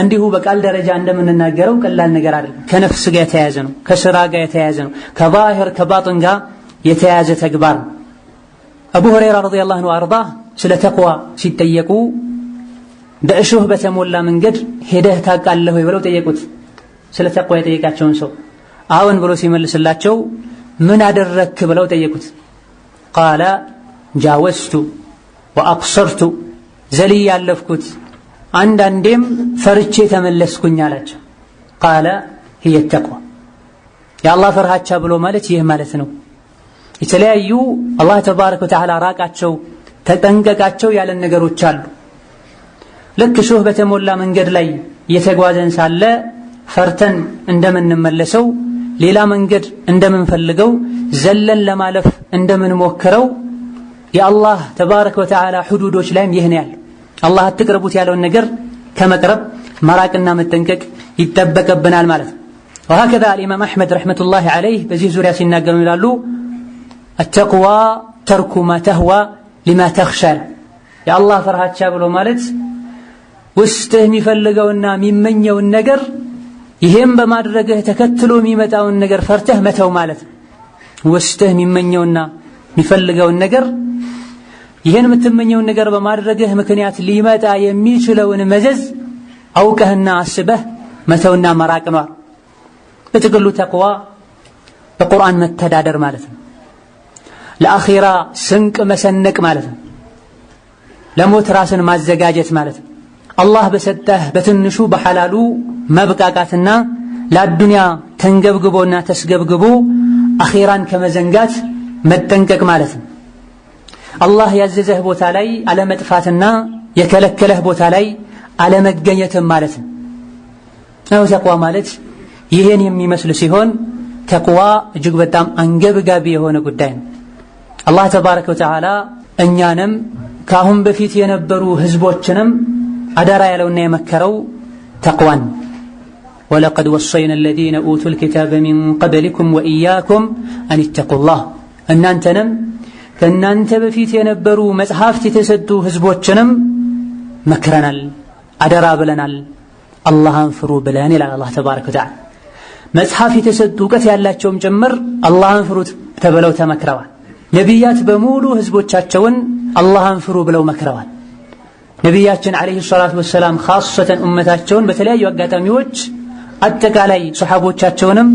እንዲሁ በቃል ደረጃ እንደምንናገረው ቀላል ነገር አይደለም። ከነፍስ ጋር የተያያዘ ነው፣ ከስራ ጋር የተያያዘ ነው፣ ከባህር ከባጥን ጋር የተያያዘ ተግባር ነው። አቡ ሁረይራ ረዲየላሁ ዐንሁ ወአርዳ ስለ ተቅዋ ሲጠየቁ በእሾህ በተሞላ መንገድ ሄደህ ታውቃለህ ወይ ብለው ጠየቁት። ስለ ተቅዋ የጠየቃቸውን ሰው አዎን ብሎ ሲመልስላቸው ምን አደረክ ብለው ጠየቁት። ቃለ ጃወዝቱ ወአቅሰርቱ፣ ዘልዬ ያለፍኩት አንዳንዴም ፈርቼ ተመለስኩኝ አላቸው። ቃለ ሂየ ተቅዋ፣ የአላህ ፍርሃቻ ብሎ ማለት ይህ ማለት ነው። የተለያዩ አላህ ተባረከ ወተዓላ ራቃቸው ተጠንቀቃቸው ያለን ነገሮች አሉ። ልክ ሾህ በተሞላ መንገድ ላይ እየተጓዘን ሳለ ፈርተን እንደምንመለሰው ሌላ መንገድ እንደምንፈልገው ዘለን ለማለፍ እንደምንሞክረው የአላህ ተባረከ ወተዓላ ሁዱዶች ላይም ይህ ነው ያለው። አላህ አትቅረቡት ያለውን ነገር ከመቅረብ መራቅና መጠንቀቅ ይጠበቅብናል ማለት ነው። ወሀከዛ አልኢማም አሕመድ ረሕመቱላሂ ዐለይህ በዚህ ዙሪያ ሲናገሩ ይላሉ አተቅዋ ተርኩ ማ ተህዋ ሊማ ተኽሻ። የአላህ ፍርሃቻ ብሎ ማለት ውስጥህ የሚፈልገውና የሚመኘውን ነገር ይሄን በማድረግህ ተከትሎ የሚመጣውን ነገር ፈርተህ መተው ማለት ነው። ወስተህ የሚመኘውና የሚፈልገውን ነገር ይሄን የምትመኘውን ነገር በማድረግህ ምክንያት ሊመጣ የሚችለውን መዘዝ አውቀህና አስበህ መተውና መራቅ ነው። በጥቅሉ ተቅዋ በቁርአን መተዳደር ማለት ነው። ለአኺራ ስንቅ መሰነቅ ማለት ነው። ለሞት ራስን ማዘጋጀት ማለት ነው። አላህ በሰጠህ በትንሹ በሐላሉ መብቃቃትና ለአዱንያ ተንገብግቦና ተስገብግቦ አኺራን ከመዘንጋት መጠንቀቅ ማለት ነው። አላህ ያዘዘህ ቦታ ላይ አለመጥፋትና የከለከለህ ቦታ ላይ አለመገኘትም ማለት ነው። ተቅዋ ማለት ይሄን የሚመስል ሲሆን ተቅዋ እጅግ በጣም አንገብጋቢ የሆነ ጉዳይ ነው። አላህ ተባረከ ወተዓላ እኛንም ከአሁን በፊት የነበሩ ህዝቦችንም አደራ ያለውና የመከረው ተቅዋን ወለቀድ ወሰይና الذين اوتوا الكتاب من قبلكم واياكم ان اتقوا الله እናንተንም ከእናንተ በፊት የነበሩ መጽሐፍት የተሰጡ ህዝቦችንም መክረናል፣ አደራ ብለናል፣ አላህን ፍሩ ብለን ይላል አላህ ተባረከ ወተዓላ። መጽሐፍ የተሰጡ ዕውቀት ያላቸውም ጭምር አላህን ፍሩት ተብለው ተመክረዋል። ነቢያት በሙሉ ህዝቦቻቸውን አላህን ፍሩ ብለው መክረዋል። ነቢያችን አለይሂ ሰላቱ ወሰላም ኻሰተን ኡመታቸውን በተለያዩ አጋጣሚዎች አጠቃላይ ሱሐቦቻቸውንም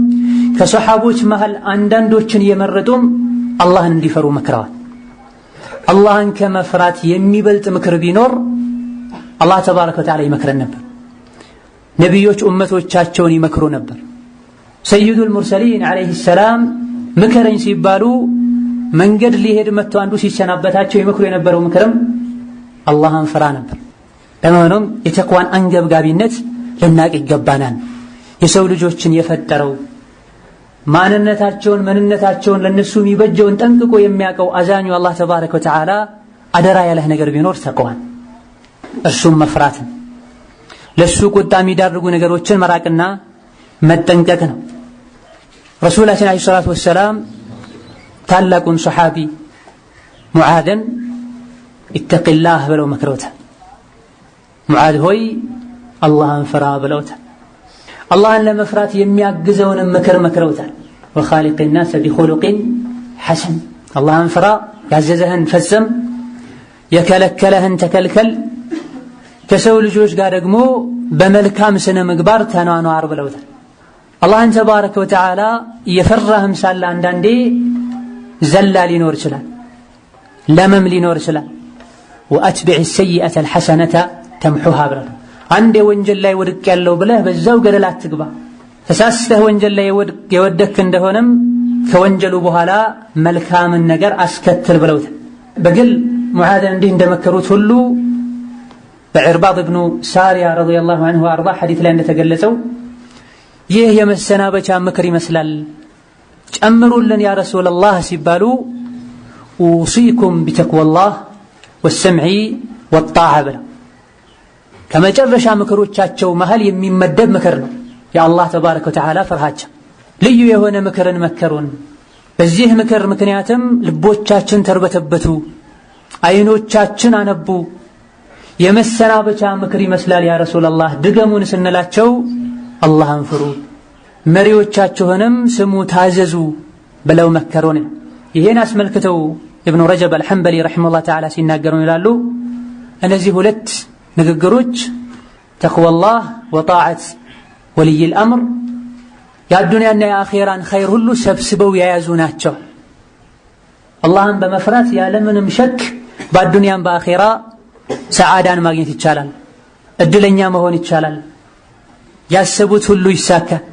ከሱሐቦች መሃል አንዳንዶችን የመረጡም አላህን እንዲፈሩ መክረዋል። አላህን ከመፍራት የሚበልጥ ምክር ቢኖር አላህ ተባረከ ወተዓላ ይመክረን ነበር። ነቢዮች ኡመቶቻቸውን ይመክሩ ነበር። ሰይዱል ሙርሰሊን አለይሂ ሰላም ምከረኝ ሲባሉ መንገድ ሊሄድ መጥቶ አንዱ ሲሰናበታቸው ይመክሩ የነበረው ምክርም አላህን ፍራ ነበር። በመሆኑም የተቅዋን አንገብጋቢነት ልናቅ ይገባናል። የሰው ልጆችን የፈጠረው ማንነታቸውን መንነታቸውን ለነሱ የሚበጀውን ጠንቅቆ የሚያውቀው አዛኙ አላህ ተባረከ ወተዓላ አደራ ያለህ ነገር ቢኖር ተቅዋን እርሱም መፍራት ነው። ለሱ ቁጣ የሚዳርጉ ነገሮችን መራቅና መጠንቀቅ ነው። ረሱላችን አለይሂ ሰላቱ ወሰላም ታላቁን ሱሐቢ ሙዓዝን ኢተቂላህ ብለው መክረውታል። ሙዓዝ ሆይ አላህን ፍራ ብለውታል። አላህን ለመፍራት የሚያግዘውን ምክር መክረውታል። ወኻሊቅ الناس بخلق حسن አላህን ፍራ፣ ያዘዘህን ፈጽም፣ የከለከለህን ተከልከል፣ ከሰው ልጆች ጋር ደግሞ በመልካም ስነ ምግባር ተኗኗር ብለውታል። አላህን ተባረከ ወተዓላ የፈራህም ሳለ አንዳንዴ ዘላ ሊኖር ይችላል፣ ለመም ሊኖር ይችላል። ወአትቢዕ السيئة الحسنة ተምሑሃ ብለውታል። አንድ ወንጀል ላይ ወድቅ ያለው ብለህ በዛው ገደል አትግባ። ተሳስተህ ወንጀል ላይ የወደክ እንደሆነም ከወንጀሉ በኋላ መልካምን ነገር አስከትል ብለውታል። በግል ሙዓዝን እንዲህ እንደመከሩት ሁሉ በዕርባድ ኢብኑ ሳሪያ ረዲየላሁ ዐንሁ ወአርዳ ሐዲስ ላይ እንደተገለጸው ይህ የመሰናበቻ ምክር ይመስላል። ጨምሩልን ያ ረሱላላህ ሲባሉ ኡሲኩም ቢተቅዋላህ ወሰምዒ ወጣዓ ብለው ከመጨረሻ ምክሮቻቸው መሃል የሚመደብ ምክር ነው። የአላህ ተባረከ ወተዓላ ፍርሃቻ ልዩ የሆነ ምክርን መከሩን። በዚህ ምክር ምክንያትም ልቦቻችን ተርበተበቱ፣ አይኖቻችን አነቡ። የመሰናበቻ ምክር ይመስላል ያ ረሱላላህ ድገሙን ስንላቸው አላህን ፍሩ፣ መሪዎቻችሁንም ስሙ፣ ታዘዙ ብለው መከሩን። ይሄን አስመልክተው ኢብኑ ረጀብ አልሐንበሊ ረሒመሁላህ ተዓላ ሲናገሩ ይላሉ እነዚህ ሁለት ንግግሮች ተቅዋላህ ወጣዓት ወልይል አምር የአዱንያና የአኼራን ኸይር ሁሉ ሰብስበው የያዙ ናቸው። አላህን በመፍራት ያለምንም ሸክ በአዱንያም በአኼራ ሰዓዳን ማግኘት ይቻላል፣ እድለኛ መሆን ይቻላል፣ ያሰቡት ሁሉ ይሳካል።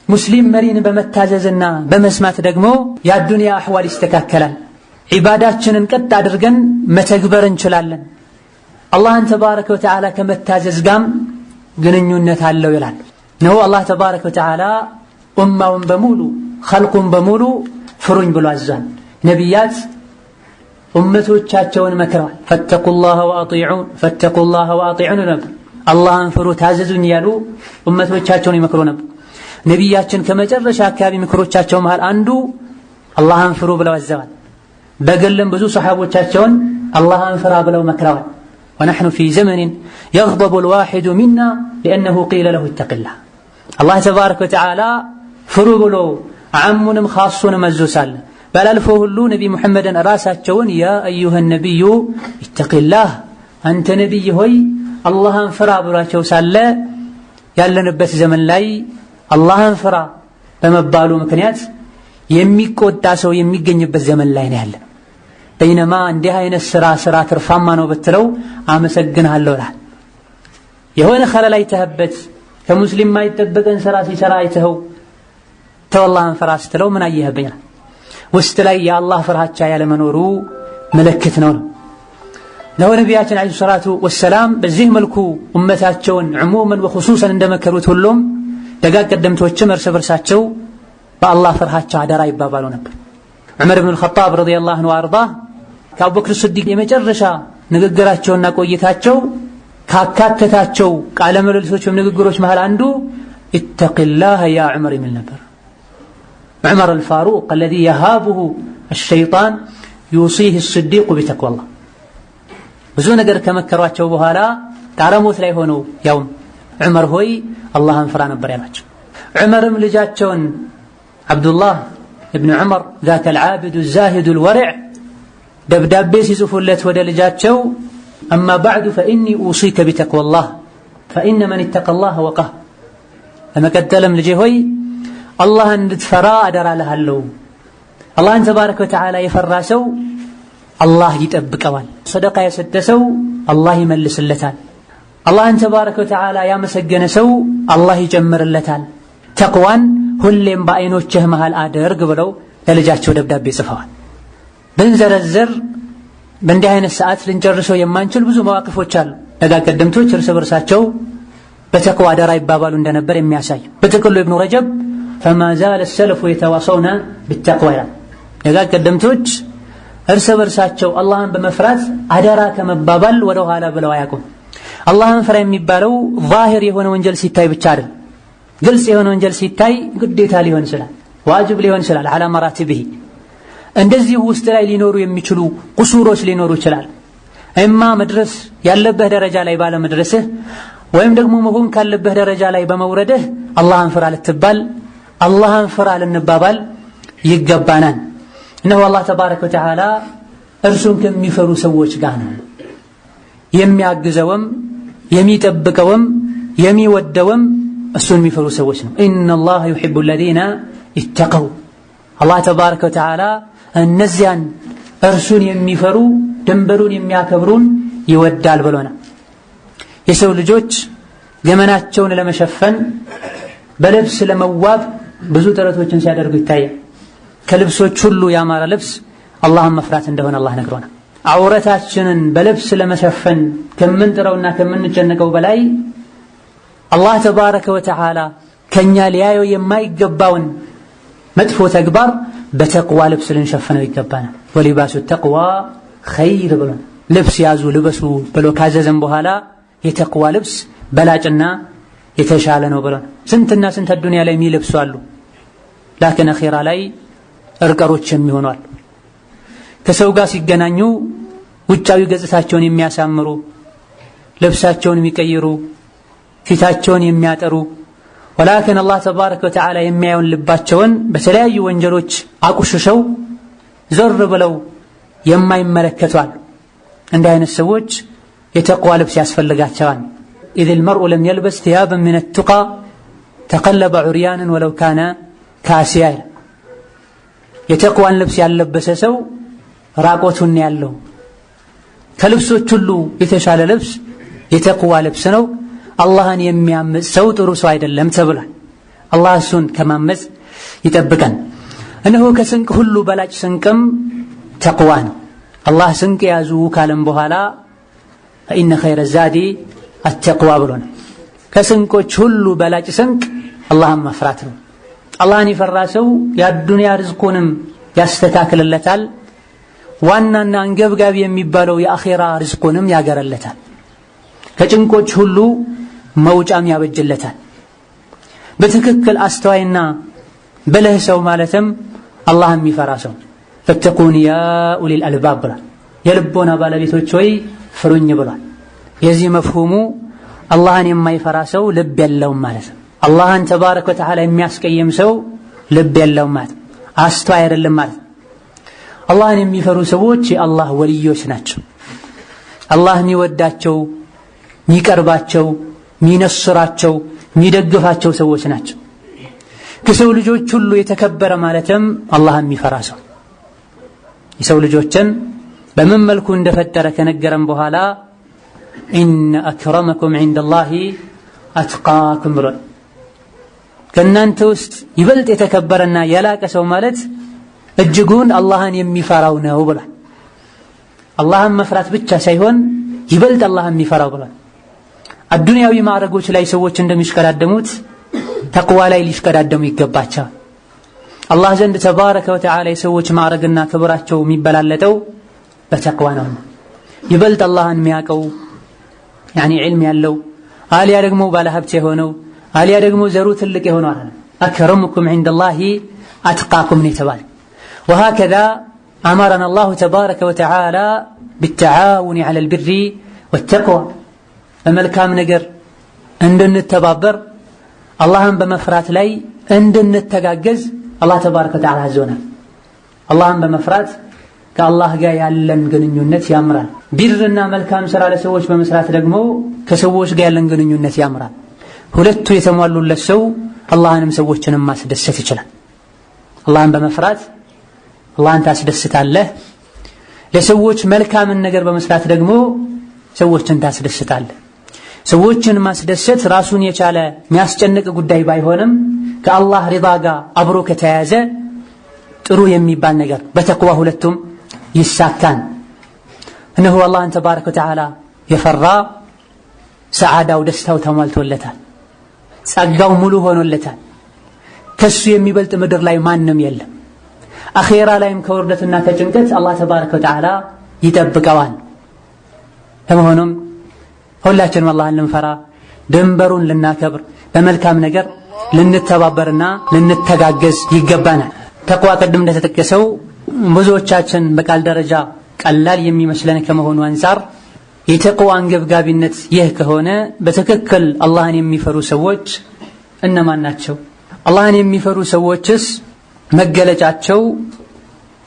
ሙስሊም መሪን በመታዘዝና በመስማት ደግሞ የአዱንያ አሕዋል ይስተካከላል። ዒባዳችንን ቀጥ አድርገን መተግበር እንችላለን። አላህን ተባረከ ወተዓላ ከመታዘዝ ጋም ግንኙነት አለው ይላል ነው። አላህ ተባረከ ወተዓላ ኡማውን በሙሉ ኸልቁን በሙሉ ፍሩኝ ብሎ አዟል። ነቢያት ኡመቶቻቸውን መክረዋል። ፈተቁላህ ወአጢዑን ነበር። አላህን ፍሩ ታዘዙኝ ያሉ ኡመቶቻቸውን ይመክሩ ነበር። ነቢያችን ከመጨረሻ አካባቢ ምክሮቻቸው መሃል አንዱ አላህን ፍሩ ብለው አዘዋል። በግልም ብዙ ሰሓቦቻቸውን አላህን ፍራ ብለው መክረዋል። ونحن في زمن يغضب الواحد منا لأنه قيل له اتق الله አላህ ተባረከ ወተዓላ ፍሩ ብሎ ዓሙንም ኻሱንም አዞሳል። ባላልፎ ሁሉ ነቢ ሙሐመድን ራሳቸውን ያ አዩሃ ነቢዩ ኢተቂላህ አንተ ነቢይ ሆይ አላህን ፍራ ብሏቸው ሳለ ያለንበት ዘመን ላይ አላህን ፍራ በመባሉ ምክንያት የሚቆጣ ሰው የሚገኝበት ዘመን ላይ ነው ያለን። በይነማ እንዲህ አይነት ስራ ትርፋማ ነው ብትለው አመሰግናለሁ ይላል። የሆነ ኸለል አይተህበት ከሙስሊም ማይጠበቀን ስራ ሲሰራ አይተኸው ተው አላህን ፍራ ስትለው ምን አየህብኝ ውስጥ ላይ የአላህ ፍርሃቻ ያለመኖሩ ምልክት ነው። ነቢያችን አለይሂ ሰላቱ ወሰላም በዚህ መልኩ ኡመታቸውን ዑሙመን ወኹሱሰን እንደመከሩት ሁሉም ደጋግ ቀደምቶችም እርስ በርሳቸው በአላህ ፍርሃቻ አደራ ይባባሉ ነበር። ዑመር ኢብኑ አልኸጣብ ረዲየላሁ ዐንሁ ወአርዳ ከአቡበክር ሲዲቅ የመጨረሻ ንግግራቸውና ቆይታቸው ካካተታቸው ቃለ ምልልሶች ንግግሮች መሃል አንዱ ኢተቂላህ ያ ዑመር የሚል ነበር። ዑመር አልፋሩቅ الذي يهابه الشيطان يوصيه الصديق بتقوى الله ብዙ ነገር ከመከሯቸው በኋላ ጣረሞት ላይ ሆነው ያውም ዑመር ሆይ አላህን ፍራ ነበር ያላቸው። ዑመርም ልጃቸውን አብዱላህ ኢብኑ ዑመር ذاك العابد الزاهد الورع ደብዳቤ ሲጽፉለት ወደ ልጃቸው أما بعد فإني أوصيك بتقوى الله فإن من اتقى الله وقاه لما قدلم لجي هوي الله انتفرا أدر لها اللو الله تبارك وتعالى يفراسو الله يتأبكوان صدقا يسدسو الله يملس اللتان الله تبارك وتعالى يمسجنسو الله يجمر اللتان تقوان هلم بأينو جهمها الآدر قبلو للجاتشو دبدابي صفوان بنزر الزر በእንዲህ አይነት ሰዓት ልንጨርሰው የማንችል ብዙ መዋቅፎች አሉ። ደጋግ ቀደምቶች እርስ በርሳቸው በተቅዋ አደራ ይባባሉ እንደነበር የሚያሳይ በጥቅሉ ኢብኑ ረጀብ فما زال السلف يتواصون بالتقوى ደጋግ ቀደምቶች እርስ በርሳቸው አላህን በመፍራት አደራ ከመባባል ወደ ኋላ ብለው አያውቁም። አላህን ፍራ የሚባለው ዛሂር የሆነ ወንጀል ሲታይ ብቻ አይደል። ግልጽ የሆነ ወንጀል ሲታይ ግዴታ ሊሆን ይችላል፣ ዋጅብ ሊሆን ይችላል على مراتبه እንደዚህ ውስጥ ላይ ሊኖሩ የሚችሉ ቁሱሮች ሊኖሩ ይችላል። እማ መድረስ ያለበት ደረጃ ላይ ባለ መድረስህ ወይም ደግሞ መሆን ካለበት ደረጃ ላይ በመውረድህ አላህን ፍራ ልትባል አላህን ፍራ ልንባባል ይገባናል። እነሆ አላህ ተባረከ ወተዓላ እርሱን ከሚፈሩ ሰዎች ጋር ነው የሚያግዘውም የሚጠብቀውም የሚወደውም እሱን የሚፈሩ ሰዎች ነው። ኢነላህ ዩሂቡ الذين اتقوا አላህ ተባረከ ወተዓላ እነዚያን እርሱን የሚፈሩ ድንበሩን የሚያከብሩን ይወዳል ብሎናል። የሰው ልጆች ገመናቸውን ለመሸፈን በልብስ ለመዋብ ብዙ ጥረቶችን ሲያደርጉ ይታያል። ከልብሶች ሁሉ ያማረ ልብስ አላህን መፍራት እንደሆነ አላህ ነግሮናል። አውረታችንን በልብስ ለመሸፈን ከምንጥረውና ከምንጨነቀው በላይ አላህ ተባረከ ወተዓላ ከኛ ሊያየው የማይገባውን መጥፎ ተግባር በተቅዋ ልብስ ልንሸፍነው ይገባናል። ወሊባሱ ተቅዋ ኸይር ብሎ ልብስ ያዙ ልበሱ ብሎ ካዘዘን በኋላ የተቅዋ ልብስ በላጭና የተሻለ ነው ብሎ ስንትና ስንት ዱንያ ላይ የሚለብሱ አሉ፣ ላኪን አኺራ ላይ እርቀሮች የሚሆኑ አሉ። ከሰው ጋር ሲገናኙ ውጫዊ ገጽታቸውን የሚያሳምሩ ልብሳቸውን የሚቀይሩ ፊታቸውን የሚያጠሩ ወላኪን አላህ ተባረከ ወተዓላ የሚያየውን ልባቸውን በተለያዩ ወንጀሎች አቁሽሸው ዞር ብለው የማይመለከቱ አሉ። እንዲህ አይነት ሰዎች የተቅዋ ልብስ ያስፈልጋቸዋል። إذ المرء لم يلبس ثيابا من التقى تقلب عريانا ولو كان كاسيا የተቅዋን ልብስ ያለበሰ ሰው ራቆቱን ያለው ከልብሶች ሁሉ የተሻለ ልብስ የተቅዋ ልብስ ነው። አላህን የሚያምጽ ሰው ጥሩ ሰው አይደለም ተብሏል። አላህ እሱን ከማመጽ ይጠብቀን። እነሆ ከስንቅ ሁሉ በላጭ ስንቅም ተቅዋ ነው። አላህ ስንቅ ያዙ ካለም በኋላ فإن خير الزاد التقوى ብሎናል። ከስንቆች ሁሉ በላጭ ስንቅ አላህን መፍራት ነው። አላህን የፈራ ሰው የዱንያ ርዝቁንም ያስተካክልለታል፣ ዋናና አንገብጋቢ የሚባለው የአኺራ ርዝቁንም ያገረለታል፣ ከጭንቆች ሁሉ መውጫም ያበጅለታል። በትክክል አስተዋይና በለህ ሰው ማለትም አላህን የሚፈራ ሰው ፈተቁን ያ ኡሊል አልባብ ብሏል። የልቦና ባለቤቶች ሆይ ፍሩኝ ብሏል። የዚህ መፍሁሙ አላህን የማይፈራ ሰው ልብ የለውም ማለት ነው። አላህን ተባረከ ወተዓላ የሚያስቀይም ሰው ልብ የለውም ማለት አስተዋይ አይደለም ማለት። አላህን የሚፈሩ ሰዎች የአላህ ወልዮች ናቸው። አላህ የሚወዳቸው፣ የሚቀርባቸው፣ የሚነስራቸው፣ የሚደግፋቸው ሰዎች ናቸው። ከሰው ልጆች ሁሉ የተከበረ ማለትም አላህን የሚፈራ ሰው። የሰው ልጆችን በምን መልኩ እንደፈጠረ ከነገረን በኋላ ኢነ አክረመኩም ዒንደላሂ አትቃኩም ብሏል። ከእናንተ ውስጥ ይበልጥ የተከበረና የላቀ ሰው ማለት እጅጉን አላህን የሚፈራው ነው ብሏል። አላህን መፍራት ብቻ ሳይሆን ይበልጥ አላህን የሚፈራው ብሏል። አዱንያዊ ማዕረጎች ላይ ሰዎች እንደሚሽቀዳደሙት ተቅዋ ላይ ሊሽቀዳደሙ ይገባቸዋል። አላህ ዘንድ ተባረከ ወተዓላ የሰዎች ማዕረግና ክብራቸው የሚበላለጠው በተቅዋ ነው። ይበልጥ አላህን የሚያውቀው ያኒ ዒልም ያለው አሊያ ደግሞ ባለሀብት የሆነው አሊያ ደግሞ ዘሩ ትልቅ የሆነው አይደለም። አክረሙኩም ዒንደላሂ አትቃኩም ነው የተባለ። ወሀከዛ አመረና አላሁ ተባረከ ወተዓላ ቢተዓውኒ ዐለል ቢሪ ወተቅዋ በመልካም ነገር እንድንተባበር አላህን በመፍራት ላይ እንድንተጋገዝ አላህ ተባረከ ወተዓላ አዞናል። አላህን በመፍራት ከአላህ ጋር ያለን ግንኙነት ያምራል። ቢርና መልካም ሥራ ለሰዎች በመስራት ደግሞ ከሰዎች ጋር ያለን ግንኙነት ያምራል። ሁለቱ የተሟሉለት ሰው አላህንም ሰዎችንም ማስደሰት ይችላል። አላህን በመፍራት አላህን ታስደስታለህ። ለሰዎች መልካምን ነገር በመስራት ደግሞ ሰዎችን ታስደስታለህ። ሰዎችን ማስደሰት ራሱን የቻለ የሚያስጨንቅ ጉዳይ ባይሆንም ከአላህ ሪዳ ጋር አብሮ ከተያያዘ ጥሩ የሚባል ነገር በተቅዋ ሁለቱም ይሳካን። እነሆ አላህን ተባረከ ወተዓላ የፈራ ሰዓዳው ደስታው ተሟልቶለታል፣ ጸጋው ሙሉ ሆኖለታል። ከሱ የሚበልጥ ምድር ላይ ማንም የለም። አኼራ ላይም ከውርደትና ከጭንቀት አላህ ተባረከ ወተዓላ ይጠብቀዋል። ለመሆኑም ሁላችንም አላህን ልንፈራ፣ ድንበሩን ልናከብር፣ በመልካም ነገር ልንተባበርና ልንተጋገዝ ይገባናል። ተቅዋ ቅድም እንደተጠቀሰው ብዙዎቻችን በቃል ደረጃ ቀላል የሚመስለን ከመሆኑ አንፃር የተቅዋ አንገብጋቢነት ይህ ከሆነ በትክክል አላህን የሚፈሩ ሰዎች እነማን ናቸው? አላህን የሚፈሩ ሰዎችስ መገለጫቸው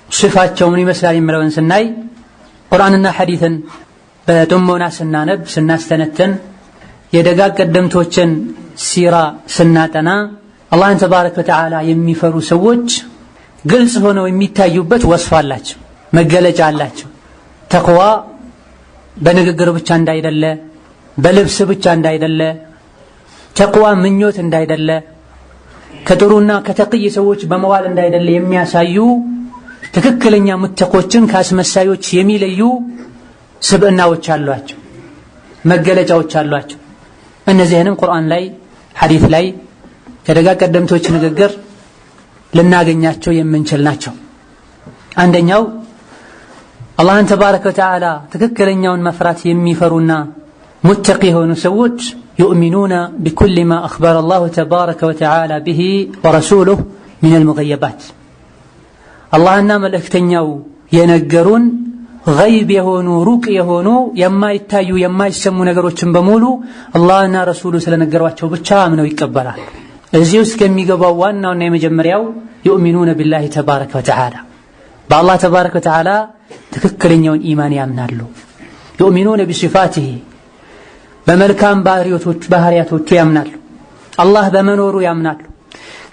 ሽፋቸው ምን ይመስላል የሚለውን ስናይ ቁርአንና ሐዲትን በጥሞና ስናነብ ስናስተነትን የደጋግ ቀደምቶችን ሲራ ስናጠና አላህን ተባረከ ወተዓላ የሚፈሩ ሰዎች ግልጽ ሆነው የሚታዩበት ወስፍ አላቸው፣ መገለጫ አላቸው። ተቅዋ በንግግር ብቻ እንዳይደለ፣ በልብስ ብቻ እንዳይደለ፣ ተቅዋ ምኞት እንዳይደለ፣ ከጥሩና ከተቅይ ሰዎች በመዋል እንዳይደለ የሚያሳዩ ትክክለኛ ሙተቆችን ከአስመሳዮች የሚለዩ ስብዕናዎች አሏቸው፣ መገለጫዎች አሏቸው። እነዚህንም ቁርአን ላይ ሐዲስ ላይ ከደጋግ ቀደምቶች ንግግር ልናገኛቸው የምንችል ናቸው። አንደኛው አላህን ተባረከ ወተዓላ ትክክለኛውን መፍራት የሚፈሩና ሙተቂ የሆኑ ሰዎች ዩእሚኑነ ቢኩሊ ማ አኽበረ አላሁ ተባረከ ወተዓላ ቢሂ ወረሱሉሁ ሚነል ሙገየባት አላህና መልእክተኛው የነገሩን ገይብ የሆኑ ሩቅ የሆኑ የማይታዩ የማይሰሙ ነገሮችን በሙሉ አላህና ረሱሉ ስለነገሯቸው ብቻ አምነው ይቀበላል። እዚህ ውስጥ ከሚገባው ዋናውና የመጀመሪያው ዩእሚኑነ ቢላሂ ተባረከ ወተዓላ በአላህ ተባረከ ወተዓላ ትክክለኛውን ኢማን ያምናሉ። ዩእሚኑነ ቢሲፋቲሂ በመልካም ባህሪያቶቹ ያምናሉ። አላህ በመኖሩ ያምናሉ።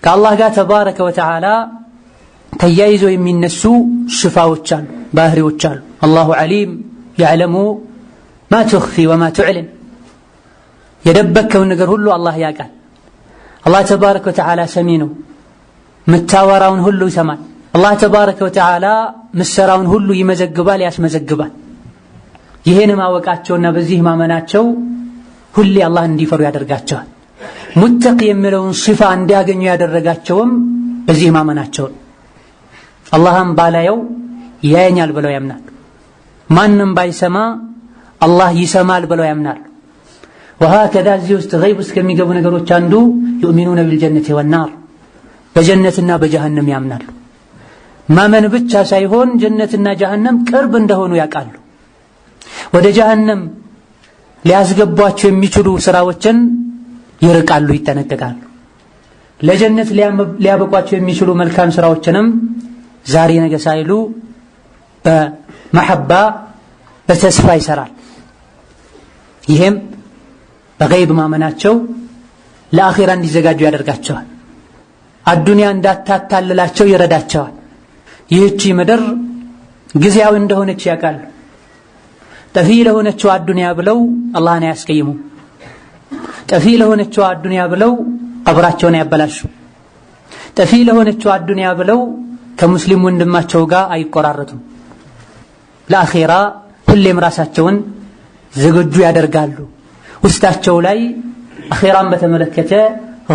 ከአላህ ጋር ተባረከ ወተዓላ ተያይዞ የሚነሱ ሽፋዎች አሉ፣ ባህሪዎች አሉ። አላሁ ዓሊም ያዕለሙ ማ ትኽፊ ወማ ትዕልን የደበከውን ነገር ሁሉ አላህ ያውቃል። አላህ ተባረከ ወተዓላ ሰሚ ነው፣ ምታወራውን ሁሉ ይሰማል። አላህ ተባረከ ወተዓላ ምሰራውን ሁሉ ይመዘግባል፣ ያስመዘግባል። ይህን ማወቃቸውና በዚህ ማመናቸው ሁሌ አላህ እንዲፈሩ ያደርጋቸዋል። ሙተቂ የሚለውን ሲፋ እንዲያገኙ ያደረጋቸውም በዚህ ማመናቸው። አላህም ባላየው ያየኛል ብለው ያምናሉ። ማንም ባይሰማ አላህ ይሰማል ብለው ያምናሉ። ወሀከዛ እዚህ ውስጥ ገይብ ውስጥ ከሚገቡ ነገሮች አንዱ ዩእሚኑነ ቢልጀነቲ ወናር በጀነትና በጀሃነም ያምናሉ። ማመን ብቻ ሳይሆን ጀነትና ጀሃነም ቅርብ እንደሆኑ ያውቃሉ። ወደ ጀሃነም ሊያስገቧቸው የሚችሉ ስራዎችን ይርቃሉ፣ ይጠነቀቃሉ። ለጀነት ሊያበቋቸው የሚችሉ መልካም ስራዎችንም ዛሬ ነገ ሳይሉ በመሐባ በተስፋ ይሰራል። ይሄም በገይብ ማመናቸው ለአኺራ እንዲዘጋጁ ያደርጋቸዋል። አዱንያ እንዳታታልላቸው ይረዳቸዋል። ይህቺ ምድር ጊዜያዊ እንደሆነች ያውቃሉ። ጠፊ ለሆነችው አዱንያ ብለው አላህን አያስቀይሙ። ጠፊ ለሆነችው አዱንያ ብለው ቀብራቸውን ያበላሹ። ጠፊ ለሆነችው አዱንያ ብለው ከሙስሊም ወንድማቸው ጋር አይቆራረጡም። ለአኺራ ሁሌም ራሳቸውን ዝግጁ ያደርጋሉ። ውስጣቸው ላይ አኺራን በተመለከተ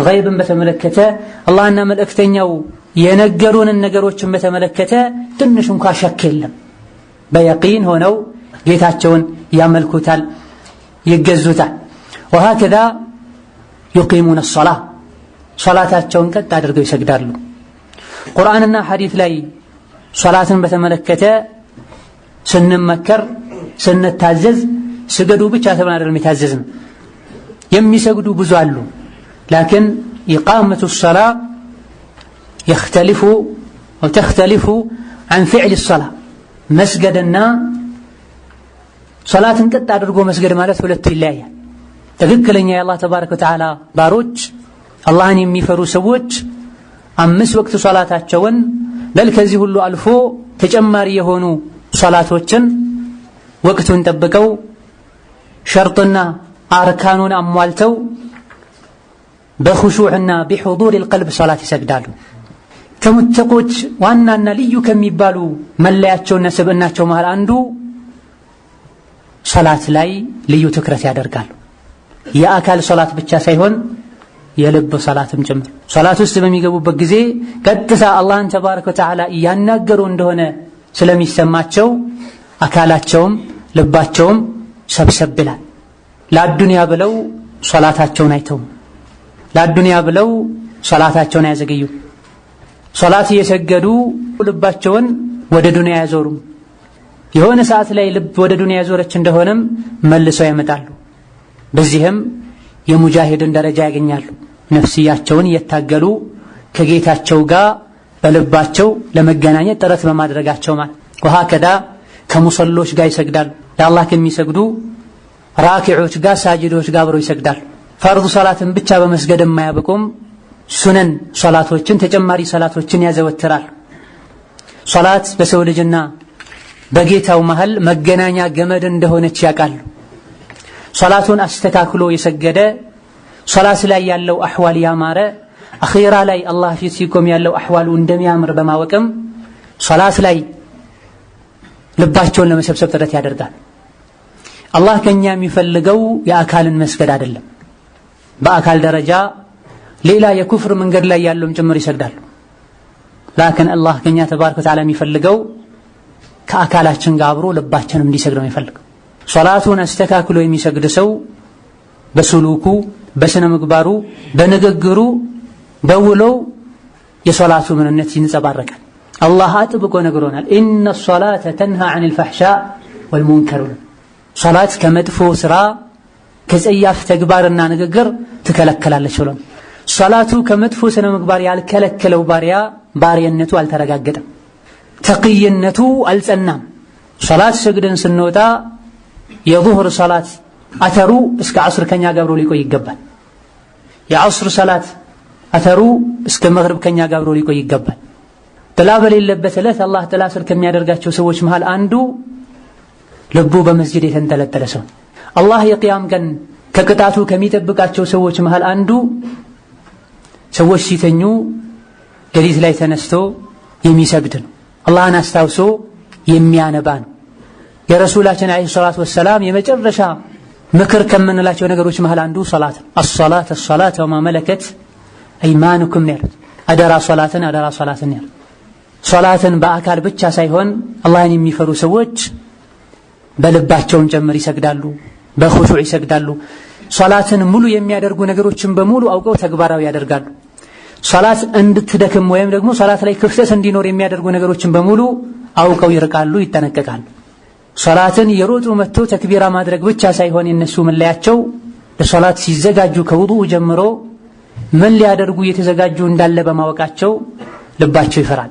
ገይብን በተመለከተ አላህና መልእክተኛው የነገሩንን ነገሮችን በተመለከተ ትንሽ እንኳን ሸክ የለም። በየቂን ሆነው ጌታቸውን ያመልኩታል፣ ይገዙታል። ወሀከዛ يقيمون الصلاة ሶላታቸውን ቀጥ አድርገው ይሰግዳሉ። ቁርአንና ሐዲስ ላይ ሶላትን በተመለከተ ስንመከር ስንታዘዝ ስገዱ ብቻ ተብለን አይደለም የታዘዝን። የሚሰግዱ ብዙ አሉ። ላኪን ኢቃመቱ الصلاة تختلف عن فعل الصلاة መስገድና ሶላትን ቀጥ አድርጎ መስገድ ማለት ሁለቱ ይለያያል። ትክክለኛ የአላህ ተባረከ ወተዓላ ባሮች አላህን የሚፈሩ ሰዎች 5 ወቅት ሶላታቸውን በል ከዚህ ሁሉ አልፎ ተጨማሪ የሆኑ ሶላቶችን ወቅቱን ጠብቀው ሸርጥና አርካኑን አሟልተው በኹሹዕና بحضور القلب ሶላት ይሰግዳሉ። ከሙተቆች ዋናና ልዩ ከሚባሉ መለያቸውና ስብዕናቸው መሃል አንዱ ሶላት ላይ ልዩ ትኩረት ያደርጋሉ። የአካል ሶላት ብቻ ሳይሆን የልብ ሶላትም ጭምር። ሶላት ውስጥ በሚገቡበት ጊዜ ቀጥታ አላህን ተባረከ ወተዓላ እያናገሩ እንደሆነ ስለሚሰማቸው አካላቸውም ልባቸውም ሰብሰብ ይላል። ለአዱንያ ብለው ሶላታቸውን አይተው፣ ለአዱንያ ብለው ሶላታቸውን አያዘገዩ። ሶላት እየሰገዱ ልባቸውን ወደ ዱንያ ያዞሩም። የሆነ ሰዓት ላይ ልብ ወደ ዱንያ ያዞረች እንደሆነም መልሰው ያመጣሉ። በዚህም የሙጃሂድን ደረጃ ያገኛሉ። ነፍስያቸውን እየታገሉ ከጌታቸው ጋር በልባቸው ለመገናኘት ጥረት በማድረጋቸው ማለት ወሀከዛ ከሙሰሎች ጋር ይሰግዳሉ። ለአላህ ከሚሰግዱ ራኪዖች ጋር ሳጅዶች ጋር አብረው ይሰግዳሉ። ፈርዱ ሶላትን ብቻ በመስገድ የማያበቁም ሱነን ሶላቶችን ተጨማሪ ሶላቶችን ያዘወትራል። ሶላት በሰው ልጅና በጌታው መሃል መገናኛ ገመድ እንደሆነች ያውቃሉ። ሶላቱን አስተካክሎ የሰገደ ሶላት ላይ ያለው አህዋል ያማረ አኺራ ላይ አላህ ፊት ሲቆም ያለው አህዋሉ እንደሚያምር በማወቅም ሶላት ላይ ልባቸውን ለመሰብሰብ ጥረት ያደርጋል። አላህ ከኛ የሚፈልገው የአካልን መስገድ አይደለም። በአካል ደረጃ ሌላ የኩፍር መንገድ ላይ ያለውም ጭምር ይሰግዳሉ። ላኪን አላህ ከኛ ተባረከ ወተዓላ የሚፈልገው ከአካላችን ጋር አብሮ ልባችንም እንዲሰግድ ነው የሚፈልገው። ሶላቱን አስተካክሎ የሚሰግድ ሰው በሱሉኩ በስነ ምግባሩ በንግግሩ በውለው የሶላቱ ምንነት ይንጸባረቃል። አላህ አጥብቆ ነግሮናል። ኢነ ሶላተ ተንሃ ዐኒል ፈሕሻእ ወልሙንከር። ሶላት ከመጥፎ ስራ ከጸያፍ ተግባርና ንግግር ትከለከላለች ብሎ ሶላቱ ከመጥፎ ስነ ምግባር ያልከለከለው ባሪያነቱ አልተረጋገጠም፣ ተቅይነቱ አልጸናም። ሶላት ሰግደን ስንወጣ የዙህር ሶላት አተሩ እስከ ዐስር ከኛ ጋር አብሮ ሊቆይ ይገባል። የዐስር ሶላት አተሩ እስከ መግሪብ ከኛ ጋር አብሮ ሊቆይ ይገባል። ጥላ በሌለበት ዕለት አላህ ጥላ ስር ከሚያደርጋቸው ሰዎች መሃል አንዱ ልቡ በመስጂድ የተንጠለጠለ ሰው። አላህ የቂያም ቀን ከቅጣቱ ከሚጠብቃቸው ሰዎች መሃል አንዱ ሰዎች ሲተኙ ሌሊት ላይ ተነስቶ የሚሰግድ ነው። አላህን አስታውሶ የሚያነባ ነው። የረሱላችን ዓለይሂ ሰላቱ ወሰላም የመጨረሻ ምክር ከምንላቸው ነገሮች መሃል አንዱ ሶላት ነው። አሶላት ወማ መለከት አይማኑኩም ያሉት አደራ ሶላትን ያሉት ሶላትን በአካል ብቻ ሳይሆን አላህን የሚፈሩ ሰዎች በልባቸውም ጭምር ይሰግዳሉ፣ በኹሹዕ ይሰግዳሉ። ሶላትን ሙሉ የሚያደርጉ ነገሮችን በሙሉ አውቀው ተግባራዊ ያደርጋሉ። ሶላት እንድትደክም ወይም ደግሞ ሶላት ላይ ክፍተት እንዲኖር የሚያደርጉ ነገሮችን በሙሉ አውቀው ይርቃሉ፣ ይጠነቀቃሉ። ሶላትን የሮጡ መጥቶ ተክቢራ ማድረግ ብቻ ሳይሆን የነሱ መለያቸው ለሶላት ሲዘጋጁ ከውዱእ ጀምሮ ምን ሊያደርጉ እየተዘጋጁ እንዳለ በማወቃቸው ልባቸው ይፈራል።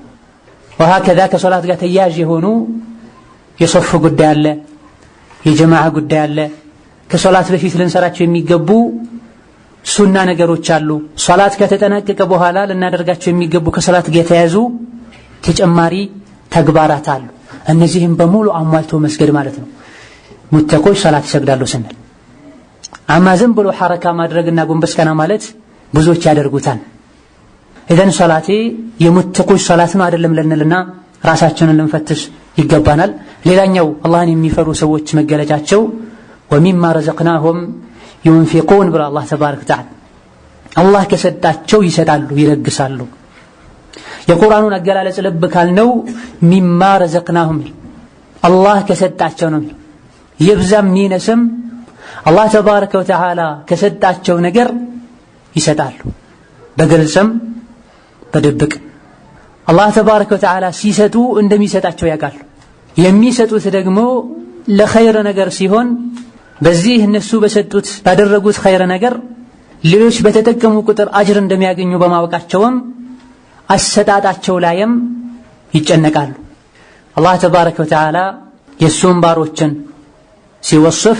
ወሃከዛ ከሶላት ጋር ተያያዥ የሆኑ የሶፍ ጉዳይ አለ፣ የጀማዓ ጉዳይ አለ። ከሶላት በፊት ልንሰራቸው የሚገቡ ሱና ነገሮች አሉ። ሶላት ከተጠናቀቀ በኋላ ልናደርጋቸው የሚገቡ ከሶላት ጋር የተያያዙ ተጨማሪ ተግባራት አሉ። እነዚህም በሙሉ አሟልቶ መስገድ ማለት ነው። ሙተቆች ሶላት ይሰግዳሉ ስንል አማ ዝም ብሎ ሐረካ ማድረግና ጎንበስ ቀና ማለት ብዙዎች ያደርጉታል። ኢዘን ሶላቴ የሙተቆች ሶላት ነው አይደለም ልንልና ራሳችንን ልንፈትሽ ይገባናል። ሌላኛው አላህን የሚፈሩ ሰዎች መገለጫቸው ወሚማ ረዘቅናሁም ዩንፊቁን ብሎ አላህ ተባረከ ወተዓላ አላህ ከሰጣቸው ይሰጣሉ፣ ይለግሳሉ። የቁርአኑን አገላለጽ ልብ ካልነው ሚማ ረዘቅናሁም አላህ ከሰጣቸው ነው። ይብዛም ይነስም አላህ ተባረከ ወተዓላ ከሰጣቸው ነገር ይሰጣሉ፣ በግልጽም በድብቅ። አላህ ተባረከ ወተዓላ ሲሰጡ እንደሚሰጣቸው ያውቃሉ። የሚሰጡት ደግሞ ለኸይር ነገር ሲሆን በዚህ እነሱ በሰጡት ባደረጉት ኸይር ነገር ሌሎች በተጠቀሙ ቁጥር አጅር እንደሚያገኙ በማወቃቸውም አሰጣጣቸው ላይም ይጨነቃሉ። አላህ ተባረከ ወተዓላ የሱን ባሮችን ሲወስፍ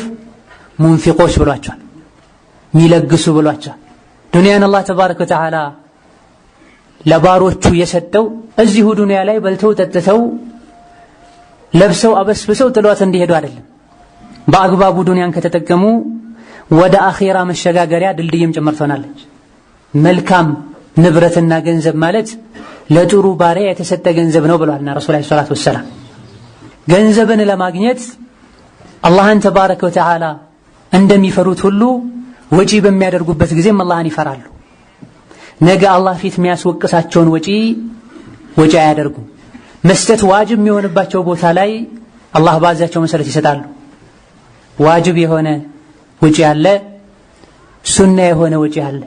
ሙንፊቆች ብሏቸዋል፣ ሚለግሱ ብሏቸዋል። ዱንያን አላህ ተባረከ ወተዓላ ለባሮቹ የሰጠው እዚሁ ዱንያ ላይ በልተው ጠጥተው ለብሰው አበስብሰው ጥሏት እንዲሄዱ አይደለም። በአግባቡ ዱንያን ከተጠቀሙ ወደ አኺራ መሸጋገሪያ ድልድይም ጭምር ትሆናለች። መልካም ንብረትና ገንዘብ ማለት ለጥሩ ባሪያ የተሰጠ ገንዘብ ነው ብለዋልና ረሱል ሰለላሁ ዐለይሂ ወሰለም። ገንዘብን ለማግኘት አላህን ተባረከ ወተዓላ እንደሚፈሩት ሁሉ ወጪ በሚያደርጉበት ጊዜም አላህን ይፈራሉ። ነገ አላህ ፊት የሚያስወቅሳቸውን ወጪ አያደርጉም። መስጠት ዋጅብ የሚሆንባቸው ቦታ ላይ አላህ ባዛቸው መሰረት ይሰጣሉ። ዋጅብ የሆነ ወጪ አለ፣ ሱና የሆነ ወጪ አለ።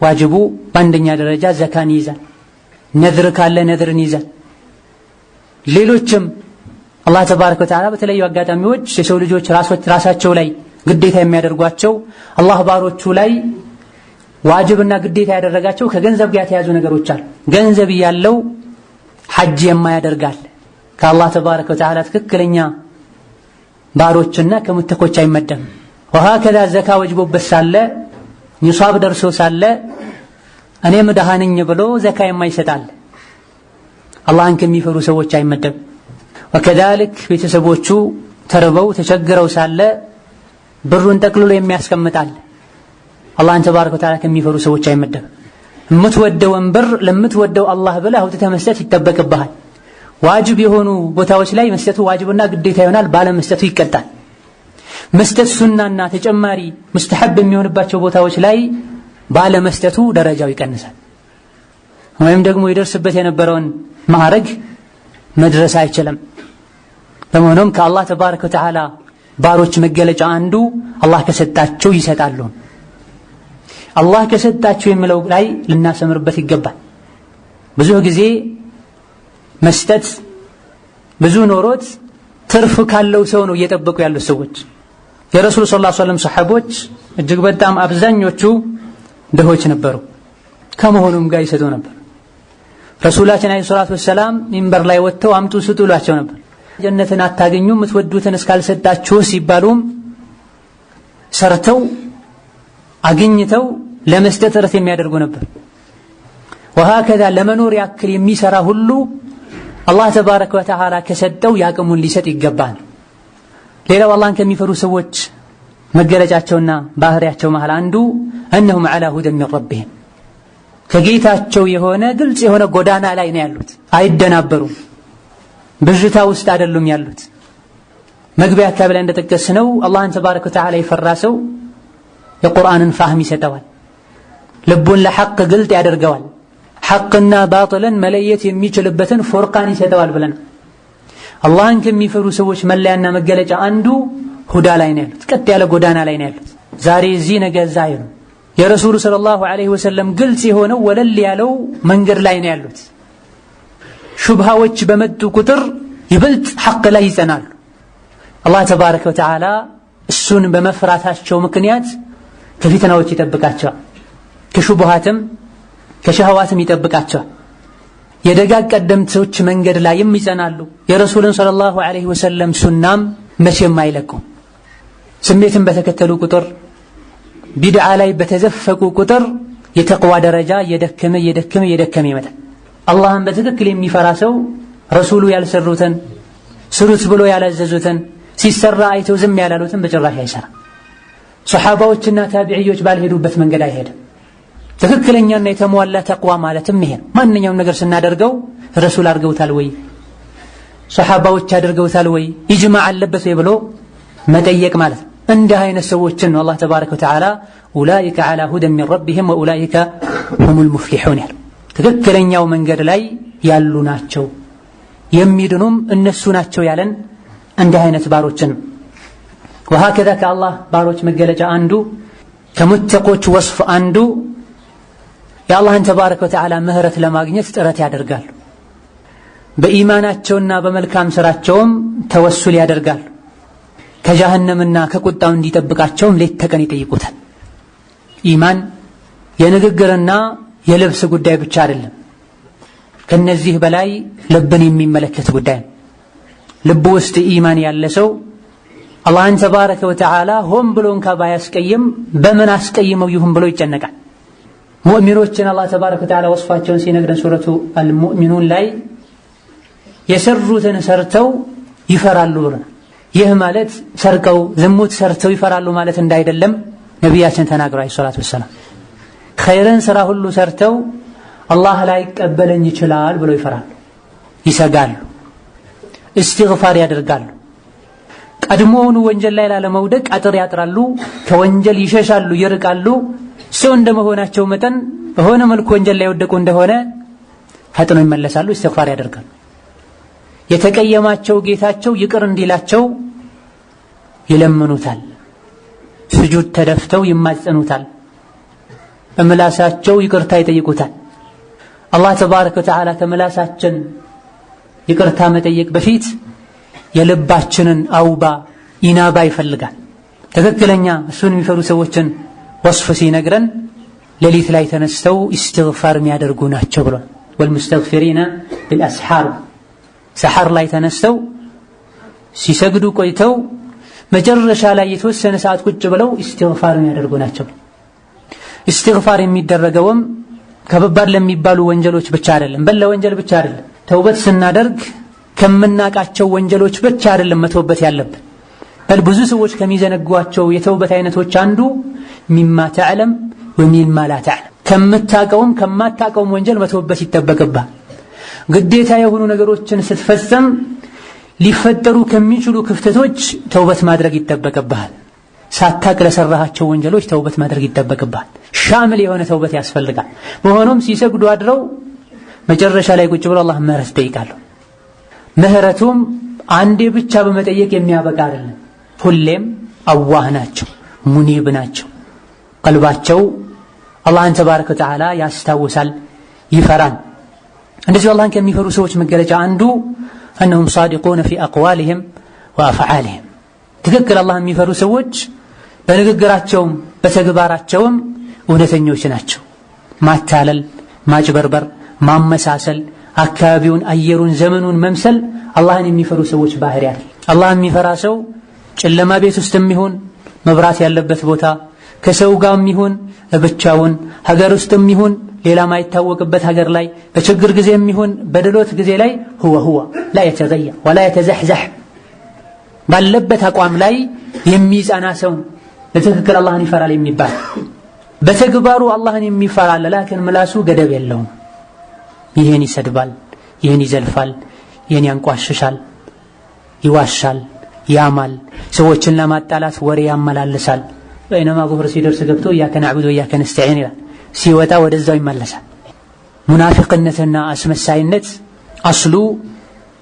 ዋጅቡ በአንደኛ ደረጃ ዘካን ይይዛል። ነዝር ካለ ነዝርን ይይዛል። ሌሎችም አላህ ተባረከ ወተዓላ በተለያዩ አጋጣሚዎች የሰው ልጆች ራሳቸው ላይ ግዴታ የሚያደርጓቸው አላህ ባሮቹ ላይ ዋጅብና ግዴታ ያደረጋቸው ከገንዘብ ጋር የተያዙ ነገሮች አሉ። ገንዘብ ያለው ሐጅ የማያደርጋል ከአላህ ተባረከ ወተዓላ ትክክለኛ ባሮችና ከሙተቆች አይመደም። ወሃከዛ ዘካ ወጅቦበት ሳለ ኒሷብ ደርሶ ሳለ እኔም ደሃ ነኝ ብሎ ዘካ የማይሰጣል አላህን ከሚፈሩ ሰዎች አይመደም። ወከዛልክ ቤተሰቦቹ ተርበው ተቸግረው ሳለ ብሩን ጠቅልሎ የሚያስቀምጣል አላህን ተባረከ ወተዓላ ከሚፈሩ ሰዎች አይመደም። የምትወደውን ብር ለምትወደው አላህ ብለህ አውጥተህ መስጠት ይጠበቅብሃል። ዋጅብ የሆኑ ቦታዎች ላይ መስጠቱ ዋጅብና ግዴታ ይሆናል፣ ባለመስጠቱ ይቀጣል። መስጠት ሱናና ተጨማሪ ሙስተሐብ የሚሆንባቸው ቦታዎች ላይ ባለመስጠቱ ደረጃው ይቀንሳል፣ ወይም ደግሞ ይደርስበት የነበረውን ማዕረግ መድረስ አይችልም። በመሆኑም ከአላህ ተባረከ ወተዓላ ባሮች መገለጫ አንዱ አላህ ከሰጣቸው ይሰጣሉ። አላህ ከሰጣቸው የሚለው ላይ ልናሰምርበት ይገባል። ብዙ ጊዜ መስጠት ብዙ ኖሮት ትርፍ ካለው ሰው ነው እየጠበቁ ያሉት ሰዎች። የረሱል ሰለላሁ ዐለይሂ ወሰለም ሰሐቦች እጅግ በጣም አብዛኞቹ ድሆች ነበሩ፣ ከመሆኑም ጋር ይሰጡ ነበር። ረሱላችን አለይሂ ሰላቱ ወሰላም ሚንበር ላይ ወጥተው አምጡ ስጡ ይሏቸው ነበር። ጀነትን አታገኙም የምትወዱትን እስካልሰጣችሁ ሲባሉም ሰርተው አግኝተው ለመስጠት ጥረት የሚያደርጉ ነበር። ወሃከዛ ለመኖር ያክል የሚሰራ ሁሉ አላህ ተባረከ ወተዓላ ከሰጠው ያቅሙን ሊሰጥ ይገባል። ሌላው አላህን ከሚፈሩ ሰዎች መገለጫቸውና ባህሪያቸው መሃል አንዱ እነሁም ዐላ ሁደን ሚን ረቢሂም ከጌታቸው የሆነ ግልጽ የሆነ ጎዳና ላይ ነው ያሉት። አይደናበሩም፣ ብዥታ ውስጥ አይደሉም ያሉት። መግቢያ አካባቢ ላይ እንደጠቀስነው አላህን ተባረከ ወተዓላ የፈራ ሰው የቁርአንን ፋህም ይሰጠዋል፣ ልቡን ለሐቅ ግልጥ ያደርገዋል፣ ሐቅና ባጥልን መለየት የሚችልበትን ፉርቃን ይሰጠዋል ብለን አላህን ከሚፈሩ ሰዎች መለያና መገለጫ አንዱ ሁዳ ላይ ነው ያሉት፣ ቀጥ ያለ ጎዳና ላይ ነው ያሉት። ዛሬ እዚህ ነገ እዛ አይሉም። የረሱሉ ሰለላሁ ዐለይሂ ወሰለም ግልጽ የሆነው ወለል ያለው መንገድ ላይ ነው ያሉት። ሹብሃዎች በመጡ ቁጥር ይበልጥ ሐቅ ላይ ይጸናሉ። አላህ ተባረከ ወተዓላ እሱን በመፍራታቸው ምክንያት ከፊትናዎች ይጠብቃቸዋል። ከሹብሃትም ከሸህዋትም ይጠብቃቸዋል። የደጋግ ቀደምቶች መንገድ ላይ ይጸናሉ። የረሱልን ሰለላሁ ዐለይሂ ወሰለም ሱናም መቼም አይለቁም። ስሜትን በተከተሉ ቁጥር ቢድዓ ላይ በተዘፈቁ ቁጥር የተቅዋ ደረጃ የደከመ ይመጣል። አላህን በትክክል የሚፈራ ሰው ረሱሉ ያልሰሩትን ስሩት ብሎ ያላዘዙትን ሲሰራ አይተው ዝም ያላሉትን በጭራሽ አይሰራ። ሱሐባዎችና ታቢዒዎች ባልሄዱበት መንገድ አይሄድም። ትክክለኛና የተሟላ ተቅዋ ማለትም ይሄ ነው። ማንኛውም ነገር ስናደርገው ረሱል አድርገውታል ወይ፣ ሱሐባዎች አድርገውታል ወይ፣ ኢጅማዕ አለበት ወይ ብሎ መጠየቅ ማለት ነው። እንዲህ አይነት ሰዎችን ነው አላህ ተባረከ ወተዓላ ኡላኢከ ዐላ ሁደን ሚን ረቢሂም ወኡላኢከ ሁሙል ሙፍሊሑን ያለው። ትክክለኛው መንገድ ላይ ያሉ ናቸው የሚድኑም እነሱ ናቸው ያለን እንዲህ አይነት ባሮችን። ወሀከዛ ከአላህ ባሮች መገለጫ አንዱ ከሙተቆች ወስፍ አንዱ የአላህን ተባረከ ወተዓላ ምህረት ለማግኘት ጥረት ያደርጋሉ። በኢማናቸውና በመልካም ስራቸውም ተወሱል ያደርጋሉ። ከጀሃነምና ከቁጣው እንዲጠብቃቸውም ሌት ተቀን ይጠይቁታል። ኢማን የንግግርና የልብስ ጉዳይ ብቻ አይደለም። ከነዚህ በላይ ልብን የሚመለከት ጉዳይ ነው። ልብ ውስጥ ኢማን ያለ ሰው አላህን ተባረከ ወተዓላ ሆን ብሎ እንኳ ባያስቀይም በምን አስቀይመው ይሁን ብሎ ይጨነቃል። ሙእሚኖችን አላህ ተባረከ ወተዓላ ወስፋቸውን ሲነግረን ሱረቱ አልሙእሚኑን ላይ የሰሩትን ሰርተው ይፈራሉ ብለናል። ይህ ማለት ሰርቀው ዝሙት ሰርተው ይፈራሉ ማለት እንዳይደለም ነቢያችን ተናግረዋል ሰለላሁ ዐለይሂ ወሰለም። ኸይርን ስራ ሁሉ ሰርተው አላህ ላይቀበለኝ ይችላል ብለው ይፈራሉ፣ ይሰጋሉ፣ እስትግፋር ያደርጋሉ። ቀድሞውኑ ወንጀል ላይ ላለመውደቅ አጥር ያጥራሉ፣ ከወንጀል ይሸሻሉ፣ ይርቃሉ። ሰው እንደመሆናቸው መጠን በሆነ መልኩ ወንጀል ላይ ወደቁ እንደሆነ ፈጥነው ይመለሳሉ፣ እስትግፋር ያደርጋሉ። የተቀየማቸው ጌታቸው ይቅር እንዲላቸው ይለምኑታል፣ ስጁድ ተደፍተው ይማጸኑታል፣ በምላሳቸው ይቅርታ ይጠይቁታል። አላህ ተባረከ ወተዓላ ከምላሳችን ይቅርታ መጠየቅ በፊት የልባችንን አውባ ኢናባ ይፈልጋል። ትክክለኛ እሱን የሚፈሩ ሰዎችን ወስፍ ሲነግረን ሌሊት ላይ ተነስተው ኢስቲግፋር የሚያደርጉ ናቸው ብሏል። ወልሙስተግፊሪነ ቢልአስሓር ሰሐር ላይ ተነስተው ሲሰግዱ ቆይተው መጨረሻ ላይ የተወሰነ ሰዓት ቁጭ ብለው ኢስቲግፋር የሚያደርጉ ናቸው። ኢስቲግፋር የሚደረገውም ከበባድ ለሚባሉ ወንጀሎች ብቻ አይደለም፣ ለወንጀል ብቻ አይደለም። ተውበት ስናደርግ ከምናቃቸው ወንጀሎች ብቻ አይደለም መተውበት ያለብን። ብዙ ሰዎች ከሚዘነጓቸው የተውበት አይነቶች አንዱ ሚማ ተዕለም ወሚማ ላ ተዕለም፣ ከምታቀውም ከማታቀውም ወንጀል መተውበት ይጠበቅብሃል። ግዴታ የሆኑ ነገሮችን ስትፈጽም ሊፈጠሩ ከሚችሉ ክፍተቶች ተውበት ማድረግ ይጠበቅብሃል። ሳታቅ ለሰራሃቸው ወንጀሎች ተውበት ማድረግ ይጠበቅብሃል። ሻምል የሆነ ተውበት ያስፈልጋል። በሆኖም ሲሰግዱ አድረው መጨረሻ ላይ ቁጭ ብለው አላህ ምህረት ይጠይቃሉ። ምህረቱም አንዴ ብቻ በመጠየቅ የሚያበቃ አይደለም። ሁሌም አዋህ ናቸው፣ ሙኒብ ናቸው። ቀልባቸው አላህን ተባረከ ወተዓላ ያስታውሳል፣ ይፈራል። እንደዚህ አላህን ከሚፈሩ ሰዎች መገለጫ አንዱ እነሁም ሳዲቁነ ፊ አቅዋሊሂም ወአፍዓሊሂም። ትክክል አላህ የሚፈሩ ሰዎች በንግግራቸውም በተግባራቸውም እውነተኞች ናቸው። ማታለል፣ ማጭበርበር፣ ማመሳሰል፣ አካባቢውን፣ አየሩን፣ ዘመኑን መምሰል አላህን የሚፈሩ ሰዎች ባህሪያት። አላህ የሚፈራ ሰው ጨለማ ቤት ውስጥም ይሁን መብራት ያለበት ቦታ፣ ከሰው ጋርም ይሁን ብቻውን፣ ሀገር ውስጥም ይሁን ሌላ ማይታወቅበት ሀገር ላይ፣ በችግር ጊዜም ይሁን በድሎት ጊዜ ላይ ሁወ ላ የተገየር ወላ የተዘሕዘሕ ባለበት አቋም ላይ የሚጸና ሰው በትክክል አላህን ይፈራል የሚባል። በተግባሩ አላህን የሚፈራል፣ ላኪን ምላሱ ገደብ የለውም። ይህን ይሰድባል፣ ይህን ይዘልፋል፣ ይህን ያንቋሽሻል፣ ይዋሻል፣ ያማል፣ ሰዎችን ለማጣላት ወሬ ያመላልሳል። በይነማ ዙህር ሲደርስ ገብቶ ኢያከ ነዕቡዱ ወኢያከ ነስተዒን ይላል። ሲወጣ ወደዛው ይመለሳል። ሙናፊቅነትና አስመሳይነት አስሉ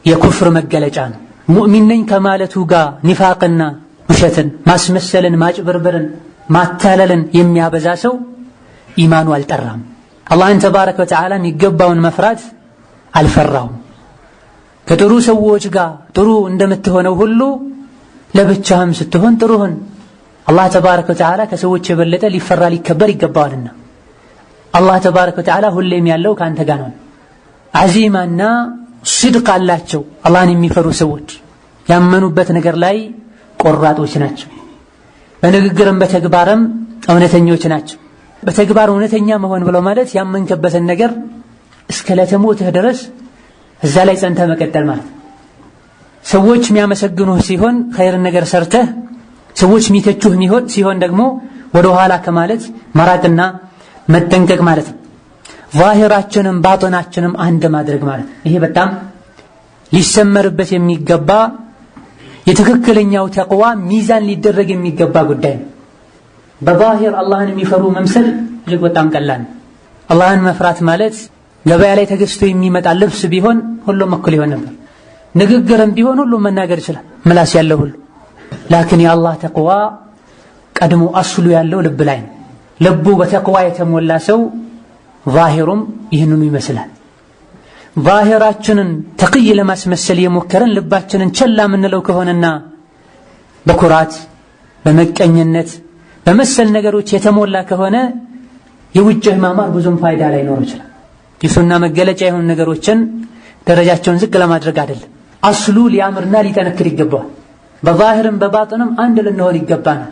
የኩፍር መገለጫ ነው። ሙእሚን ነኝ ከማለቱ ጋር ኒፋቅና ውሸትን፣ ማስመሰልን፣ ማጭበርበርን፣ ማታለልን የሚያበዛ ሰው ኢማኑ አልጠራም። አላህን ተባረከ ወተዓላ የሚገባውን መፍራት አልፈራውም። ከጥሩ ሰዎች ጋር ጥሩ እንደምትሆነው ሁሉ ለብቻህም ስትሆን ጥሩህን። አላህ ተባረከ ወተዓላ ከሰዎች የበለጠ ሊፈራ ሊከበር ይገባዋልና አላህ ተባረከ ወተዓላ ሁሌም ያለው ካንተ ጋር ነው። አዚማና ስድቅ አላቸው አላህን የሚፈሩ ሰዎች ያመኑበት ነገር ላይ ቆራጦች ናቸው። በንግግርም በተግባርም እውነተኞች ናቸው። በተግባር እውነተኛ መሆን ብለው ማለት ያመንከበትን ነገር እስከ ለተሞትህ ድረስ እዛ ላይ ጸንተህ መቀጠል ማለት። ሰዎች የሚያመሰግኑህ ሲሆን ኸይር ነገር ሰርተህ፣ ሰዎች የሚተቹህ ሲሆን ደግሞ ወደ ኋላ ከማለት መራቅና መጠንቀቅ ማለት ነው። ዛሂራችንም ባጥናችንም አንድ ማድረግ ማለት። ይሄ በጣም ሊሰመርበት የሚገባ የትክክለኛው ተቅዋ ሚዛን ሊደረግ የሚገባ ጉዳይ ነው። በዛሂር አላህን የሚፈሩ መምሰል እጅግ በጣም ቀላል ነው። አላህን መፍራት ማለት ገበያ ላይ ተገዝቶ የሚመጣ ልብስ ቢሆን ሁሉም እኩል ይሆን ነበር። ንግግርም ቢሆን ሁሉም መናገር ይችላል፣ ምላስ ያለው ሁሉ። ላኪን የአላህ ተቅዋ ቀድሞ አስሉ ያለው ልብ ላይ ነው። ልቡ በተቅዋ የተሞላ ሰው ዛሂሩም ይህንኑ ይመስላል። ዛሂራችንን ተቅይ ለማስመሰል የሞከረን ልባችንን ቸላ የምንለው ከሆነና በኩራት በመቀኝነት በመሰል ነገሮች የተሞላ ከሆነ የውጭህ ማማር ብዙም ፋይዳ ላይ ኖር ይችላል። የሱና መገለጫ የሆኑ ነገሮችን ደረጃቸውን ዝቅ ለማድረግ አይደለም። አስሉ ሊያምርና ሊጠነክር ይገባዋል። በዛሂርም በባጥንም አንድ ልንሆን ይገባናል።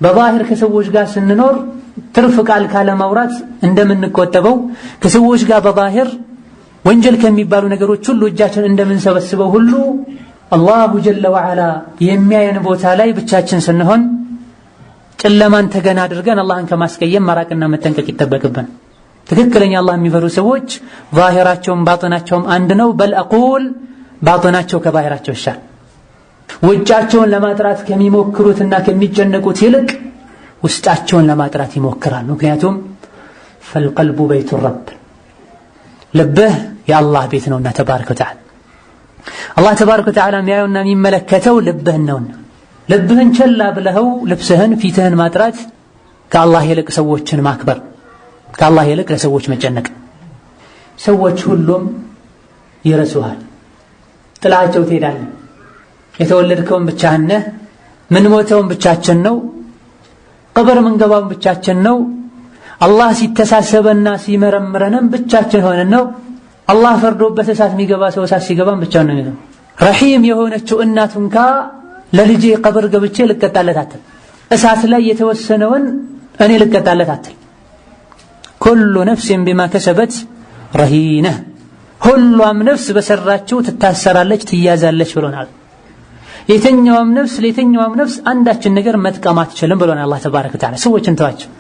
በዛሂር ከሰዎች ጋር ስንኖር ትርፍ ቃል ካለ ማውራት እንደምንቆጠበው ከሰዎች ጋር በዛሂር ወንጀል ከሚባሉ ነገሮች ሁሉ እጃችን እንደምንሰበስበው ሁሉ አላሁ ጀለ ወዐላ የሚያየን ቦታ ላይ ብቻችን ስንሆን ጨለማን ተገና አድርገን አላህን ከማስቀየም መራቅና መጠንቀቅ ይጠበቅብን። ትክክለኛ አላህ የሚፈሩ ሰዎች ዛሂራቸውም ባጥናቸውም አንድ ነው። በል አቁል ባጥናቸው ከባሂራቸው ይሻል። ውጫቸውን ለማጥራት ከሚሞክሩትና ከሚጨነቁት ይልቅ ውስጣቸውን ለማጥራት ይሞክራሉ። ምክንያቱም ፈልቀልቡ በይቱ ረብ፣ ልብህ የአላህ ቤት ነውና ተባረከ ወተዓላ። አላህ ተባረከ ወተዓላ የሚያየውና የሚመለከተው ልብህን ነውና ልብህን ቸላ ብለኸው ልብስህን ፊትህን ማጥራት ከአላህ ይልቅ ሰዎችን ማክበር፣ ከአላህ ይልቅ ለሰዎች መጨነቅ። ሰዎች ሁሉም ይረሱሃል፣ ጥላቸው ትሄዳለህ። የተወለድከውን ብቻህን ነህ፣ ምንሞተውን ብቻችን ነው፣ ቀብር ምንገባውን ብቻችን ነው። አላህ ሲተሳሰበና ሲመረምረንም ብቻችን ሆነን ነው። አላህ ፈርዶበት እሳት የሚገባ ሰው እሳት ሲገባም ብቻውን ነው የሚገባው። ረሂም የሆነችው እናቱንካ ለልጄ ቀብር ገብቼ ልቀጣለት አትል፣ እሳት ላይ የተወሰነውን እኔ ልቀጣለት አትል። ኩሉ ነፍሲን ቢማ ከሰበት ረሂነህ፣ ሁሏም ነፍስ በሰራችው ትታሰራለች ትያዛለች ብሎናል። የትኛውም ነፍስ ለየትኛውም ነፍስ አንዳችን ነገር መጥቀም አትችልም ብሎናል አላህ ተባረከ ወተዓላ። ሰዎችን ተዋቸው፣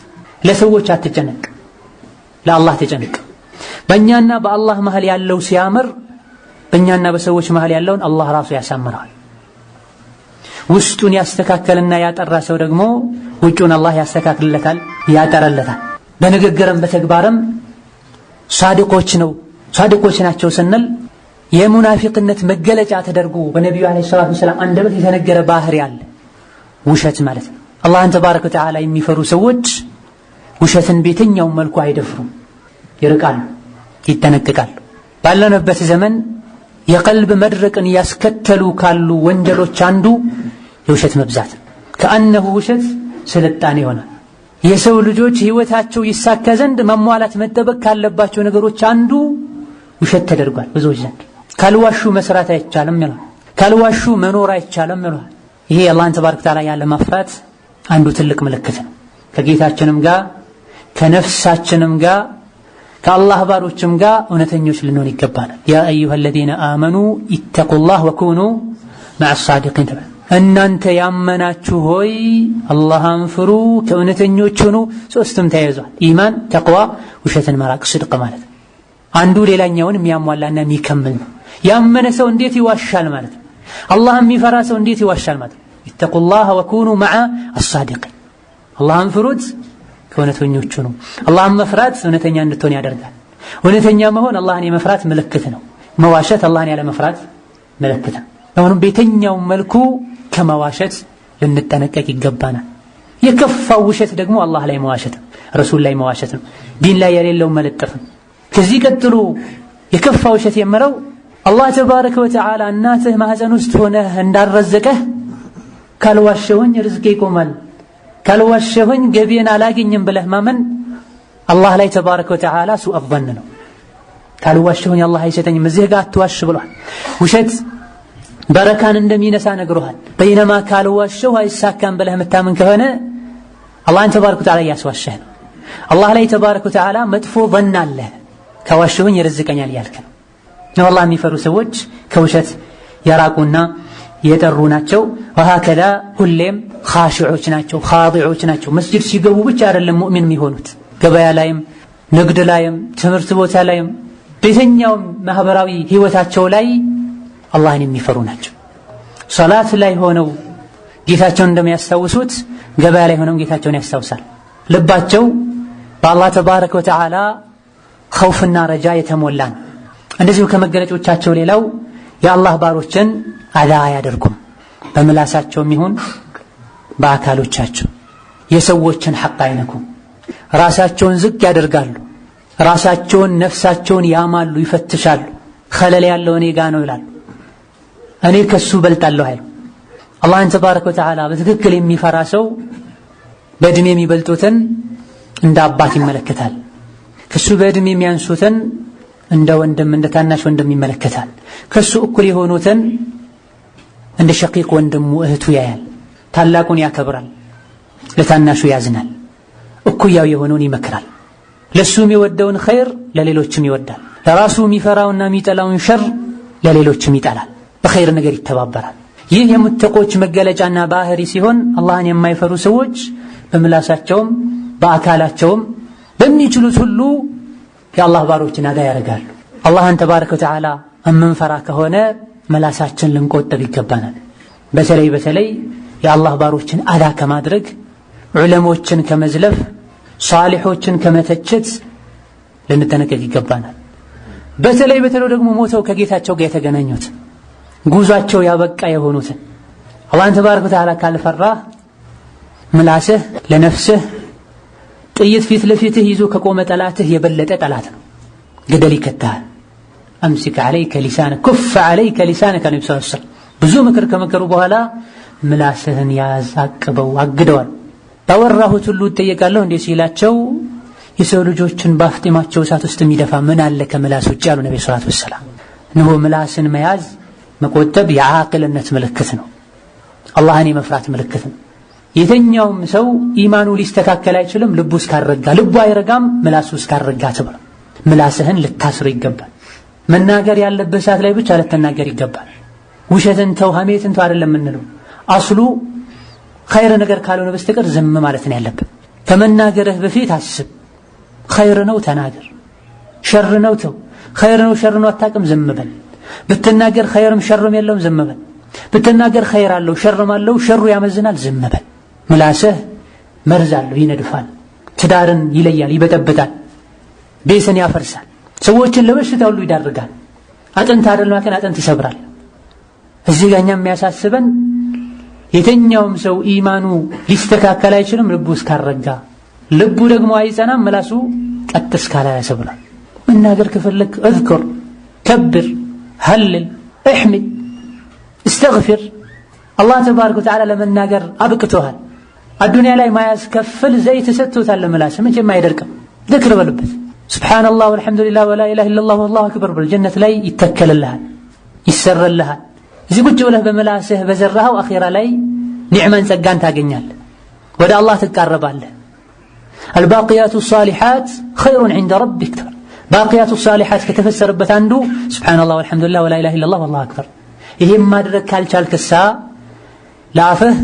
ለሰዎች አትጨነቅ፣ ለአላህ ተጨነቅ። በእኛና በአላህ መሃል ያለው ሲያምር በእኛና በሰዎች መሃል ያለውን አላህ ራሱ ያሳምረዋል። ውስጡን ያስተካከልና ያጠራ ሰው ደግሞ ውጩን አላህ ያስተካክልለታል፣ ያጠራለታል። በንግግርም በተግባርም ሳድቆች ናቸው ስንል የሙናፊቅነት መገለጫ ተደርጎ በነቢዩ አለይሂ ሰላቱ ወሰላም አንደበት የተነገረ ባህሪ አለ፣ ውሸት ማለት ነው። አላህን ተባረከ ወተዓላ የሚፈሩ ሰዎች ውሸትን በየትኛውም መልኩ አይደፍሩም፣ ይርቃሉ፣ ይጠነቀቃሉ። ባለንበት ዘመን የቀልብ መድረቅን ያስከተሉ ካሉ ወንጀሎች አንዱ የውሸት መብዛት። ከአነሁ ውሸት ስልጣኔ ይሆናል። የሰው ልጆች ህይወታቸው ይሳካ ዘንድ መሟላት መጠበቅ ካለባቸው ነገሮች አንዱ ውሸት ተደርጓል ብዙዎች ዘንድ። ካልዋሹ መስራት አይቻልም ይላል፣ ካልዋሹ መኖር አይቻልም ይላል። ይሄ አላህን ተባረከ ወተዓላ ያለ መፍራት አንዱ ትልቅ ምልክት ነው። ከጌታችንም ጋር ከነፍሳችንም ጋር ከአላህ ባሮችም ጋር እውነተኞች ልንሆን ይገባናል። ያ አዩሃ الذين آمنوا اتقوا الله وكونوا مع الصادقين። እናንተ ያመናችሁ ሆይ አላህን ፍሩ ከእውነተኞች ሁኑ። ሶስቱም ተያይዟል፣ ኢማን፣ ተቅዋ፣ ውሸትን መራቅ፣ ስድቅ ማለት ነው። አንዱ ሌላኛውን የሚያሟላና የሚከምል ነው። ያመነ ሰው እንዴት ይዋሻል ማለት ነው። አላህ የሚፈራ ሰው እንዴት ይዋሻል ማለት ነው። اتقوا الله وكونوا مع الصادقين። አላህን ፍሩት ከእውነተኞቹ ነው። አላህን መፍራት እውነተኛ እንድትሆን ያደርጋል። እውነተኛ መሆን አላህን የመፍራት ምልክት ነው። መዋሸት አላህን ያለ መፍራት ምልክት ነው። አሁንም በየትኛው መልኩ ከመዋሸት ልንጠነቀቅ ይገባናል። የከፋው ውሸት ደግሞ አላህ ላይ መዋሸት ነው፣ ረሱል ላይ መዋሸት ነው፣ ዲን ላይ የሌለው መለጠፍ ነው። ከዚህ ቀጥሎ የከፋው ውሸት የመረው አላህ ተባረከ ወተዓላ እናትህ ማህፀን ውስጥ ሆነህ እንዳረዘቀህ ካልዋሸሁኝ ርዝቄ ይቆማል፣ ካልዋሸሁኝ ገቢን አላገኝም ብለህ ማመን አላህ ላይ ተባረከ ወተዓላ ሱእ አዘን ነው። ካልዋሸሁኝ አላህ አይሰጠኝም እዚህ ጋር አትዋሽ ብሏል። ውሸት በረካን እንደሚነሳ ነግሮሃል። በይነማ ካልዋሸሁ አይሳካም ብለህ የምታምን ከሆነ አላህን ተባረከ ወተዓላ እያስዋሸህ ነው። አላህ ላይ ተባረከ ወተዓላ መጥፎ ظن አለ። ከዋሸሁኝ ይርዝቀኛል ያልክ ነው። አላህ የሚፈሩ ሰዎች ከውሸት የራቁና የጠሩ ናቸው። ወሃከዛ ሁሌም ኻሺዑች ናቸው፣ ኻዲዑች ናቸው። መስጂድ ሲገቡ ብቻ አይደለም ሙእሚን የሚሆኑት፣ ገበያ ላይም፣ ንግድ ላይም፣ ትምህርት ቦታ ላይም፣ በየትኛውም ማህበራዊ ህይወታቸው ላይ አላህን የሚፈሩ ናቸው። ሶላት ላይ ሆነው ጌታቸውን እንደሚያስታውሱት ገበያ ላይ ሆነው ጌታቸውን ያስታውሳል። ልባቸው በአላህ ተባረከ ወተዓላ ኸውፍና ረጃ የተሞላ ነው። እንደዚሁ ከመገለጫዎቻቸው ሌላው የአላህ ባሮችን አዛ አያደርጉም። በምላሳቸውም ይሁን በአካሎቻቸው የሰዎችን ሐቅ አይነኩም። ራሳቸውን ዝቅ ያደርጋሉ። ራሳቸውን ነፍሳቸውን ያማሉ፣ ይፈትሻሉ። ኸለል ያለው እኔ ጋ ነው ይላሉ። እኔ ከሱ በልጣለሁ አይሉ። አላህን ተባረከ ወተዓላ በትክክል የሚፈራ ሰው በእድሜ የሚበልጡትን እንደ አባት ይመለከታል። ከሱ በእድሜ የሚያንሱትን እንደ ወንድም እንደ ታናሽ ወንድም ይመለከታል። ከሱ እኩል የሆኑትን እንደ ሸቂቅ ወንድሙ እህቱ ያያል። ታላቁን ያከብራል፣ ለታናሹ ያዝናል። እኩያው የሆነውን ይመክራል። ለሱ የሚወደውን ኸይር ለሌሎችም ይወዳል። ለራሱ የሚፈራውና የሚጠላውን ሸር ለሌሎችም ይጠላል። በኸይር ነገር ይተባበራል። ይህ የሙተቆች መገለጫና ባህሪ ሲሆን አላህን የማይፈሩ ሰዎች በምላሳቸውም በአካላቸውም በሚችሉት ሁሉ የአላህ ባሮችን አዳ ያደርጋሉ። አላህን ተባረከ ወተዓላ እምንፈራ ከሆነ መላሳችን ልንቆጠብ ይገባናል። በተለይ የአላህ ባሮችን አዳ ከማድረግ፣ ዑለሞችን ከመዝለፍ፣ ሷሊሖችን ከመተቸት ልንጠነቀቅ ይገባናል። በተለይ ደግሞ ሞተው ከጌታቸው ጋር የተገናኙት ጉዟቸው ያበቃ የሆኑትን አላህን ተባረከ ወተዓላ ካልፈራህ ምላስህ ለነፍስህ ጥይት ፊት ለፊትህ ይዞ ከቆመ ጠላትህ የበለጠ ጠላት ነው። ገደል ይከታል። አምሲክ ዓለይከ ሊሳነክ ኩፍ ዓለይከ ሊሳነክ ነብዩ ሰለላሁ ዐለይሂ ወሰለም ብዙ ምክር ከመከሩ በኋላ ምላስህን ያዝ፣ አቅበው፣ አግደዋል። ባወራሁት ሁሉ እጠየቃለሁ እንዴ ሲላቸው የሰው ልጆችን ባፍጢማቸው እሳት ውስጥ የሚደፋ ምን አለ ከምላስ ውጭ ያሉ ነብዩ ሰለላሁ ዐለይሂ ወሰለም። ነው ምላስን መያዝ መቆጠብ የዓቅልነት ምልክት ነው። አላህን የመፍራት ምልክት ነው። የተኛውም ሰው ኢማኑ ሊስተካከል አይችልም ልቡ እስካረጋ። ልቡ አይረጋም ምላሱ እስካረጋ ተብሎ ምላስህን ልታስር ይገባል። መናገር ያለበት ሰዓት ላይ ብቻ ልትናገር ይገባል። ውሸትን ተው፣ ሐሜትን ተው አይደለም የምንለው። አስሉ ኸይር ነገር ካልሆነ በስተቀር ዝም ማለት ነው ያለብን። ከመናገርህ በፊት አስብ። ኸይር ነው ተናገር፣ ሸር ነው ተው። ኸይር ነው ሸር ነው አታውቅም፣ ዝም በል። ብትናገር ኸይርም ሸርም የለውም፣ ዝም በል። ብትናገር ኸይር አለው ሸርም አለው፣ ሸሩ ያመዝናል፣ ዝም በል። ምላስህ መርዝ አለው፣ ይነድፋል፣ ትዳርን ይለያል፣ ይበጠብጣል፣ ቤትን ያፈርሳል፣ ሰዎችን ለበሽታ ሁሉ ይዳርጋል። አጥንት አይደለም አከን አጥንት ይሰብራል። እዚህ ጋር እኛ የሚያሳስበን የተኛውም ሰው ኢማኑ ሊስተካከል አይችልም ልቡ እስካረጋ። ልቡ ደግሞ አይጸናም ምላሱ ቀጥ እስካላያሰ ብሏል። መናገር ከፈለክ እዝክር፣ ከብር፣ ሀልል፣ እሕሚድ፣ እስተግፊር። አላህ ተባረከ ወተዓላ ለመናገር አብቅቶሃል። አዱንያ ላይ ማያስከፍል ዘይት ሰጥቶታል ለምላስ፣ መቼም አይደርቅም። ዝክር በልበት ሱብሓነላህ ወልሐምዱሊላህ ወላ ኢላሃ ኢለላህ ወላሁ አክበር በል። ጀነት ላይ ይተከልልሃል፣ ይሰረልሃል። እዚህ ቁጭ ብለህ በመላስህ በዘራኸው አኺራ ላይ ኒዕማን ጸጋን ታገኛለህ፣ ወደ አላህ ትቃረባለህ። አልባቂያቱ ሷሊሓት ኸይሩን ዒንደ ረቢክ። ባቂያቱ ሷሊሓት ከተፈሰረበት አንዱ ሱብሓነላህ ወልሐምዱሊላህ ወላ ኢላሃ ኢለላህ ወላሁ አክበር። ይሄን ማድረግ ካልቻልክሳ ለአፍህ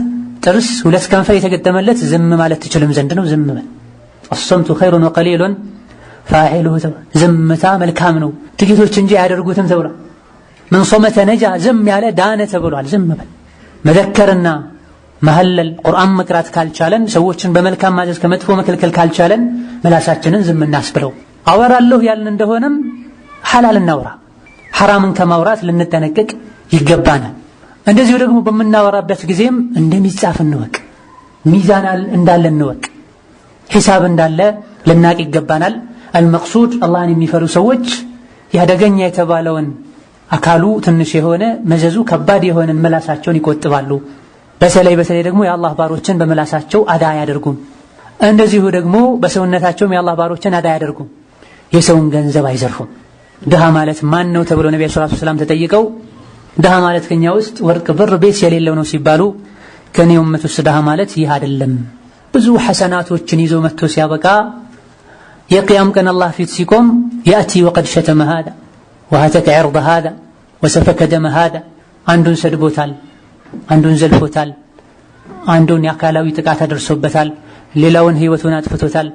ጥርስ ሁለት ከንፈር የተገጠመለት ዝም ማለት ትችልም ዘንድ ነው። ዝም በል። አሰምቱ ኸይሩን ወቀሊሉን ፋዒሉሁ። ዝምታ መልካም ነው ጥቂቶች እንጂ አያደርጉትም ተብሏል። ምን ሶመተ ነጃ፣ ዝም ያለ ዳነ ተብሏል። ዝም በል። መዘከርና መሐለል ቁርአን መቅራት ካልቻለን፣ ሰዎችን በመልካም ማዘዝ ከመጥፎ መከልከል ካልቻለን መላሳችንን ዝም እናስብለው። አወራለሁ ያልን እንደሆነም ሐላል እናውራ። ሐራምን ከማውራት ልንጠነቀቅ ይገባናል። እንደዚሁ ደግሞ በምናወራበት ጊዜም እንደሚጻፍ እንወቅ፣ ሚዛን እንዳለ እንወቅ፣ ሒሳብ እንዳለ ልናቅ ይገባናል። አልመቅሱድ አላህን የሚፈሩ ሰዎች ያደገኛ የተባለውን አካሉ ትንሽ የሆነ መዘዙ ከባድ የሆነን ምላሳቸውን ይቆጥባሉ። በተለይ ደግሞ የአላህ ባሮችን በምላሳቸው አዳ አያደርጉም። እንደዚሁ ደግሞ በሰውነታቸውም የአላህ ባሮችን አዳ ያደርጉም፣ የሰውን ገንዘብ አይዘርፉም። ድሃ ማለት ማን ነው ተብሎ ነብዩ ሰለላሁ ዐለይሂ ወሰለም ተጠይቀው ድሃ ማለት ከኛ ውስጥ ወርቅ ብር ቤት የሌለው ነው ሲባሉ ከኔ ኡመት ውስጥ ድሃ ማለት ይህ አይደለም፣ ብዙ ሐሰናቶችን ይዞ መጥቶ ሲያበቃ የቂያም ቀን አላህ ፊት ሲቆም ያእቲ ወቀድ ሸተመ ሃዳ ወሀተከ ዐርض ሃዳ ወሰፈከ ደመ ሃዳ፣ አንዱን ሰድቦታል፣ አንዱን ዘልፎታል፣ አንዱን የአካላዊ ጥቃት አድርሶበታል፣ ሌላውን ህይወቱን አጥፍቶታል።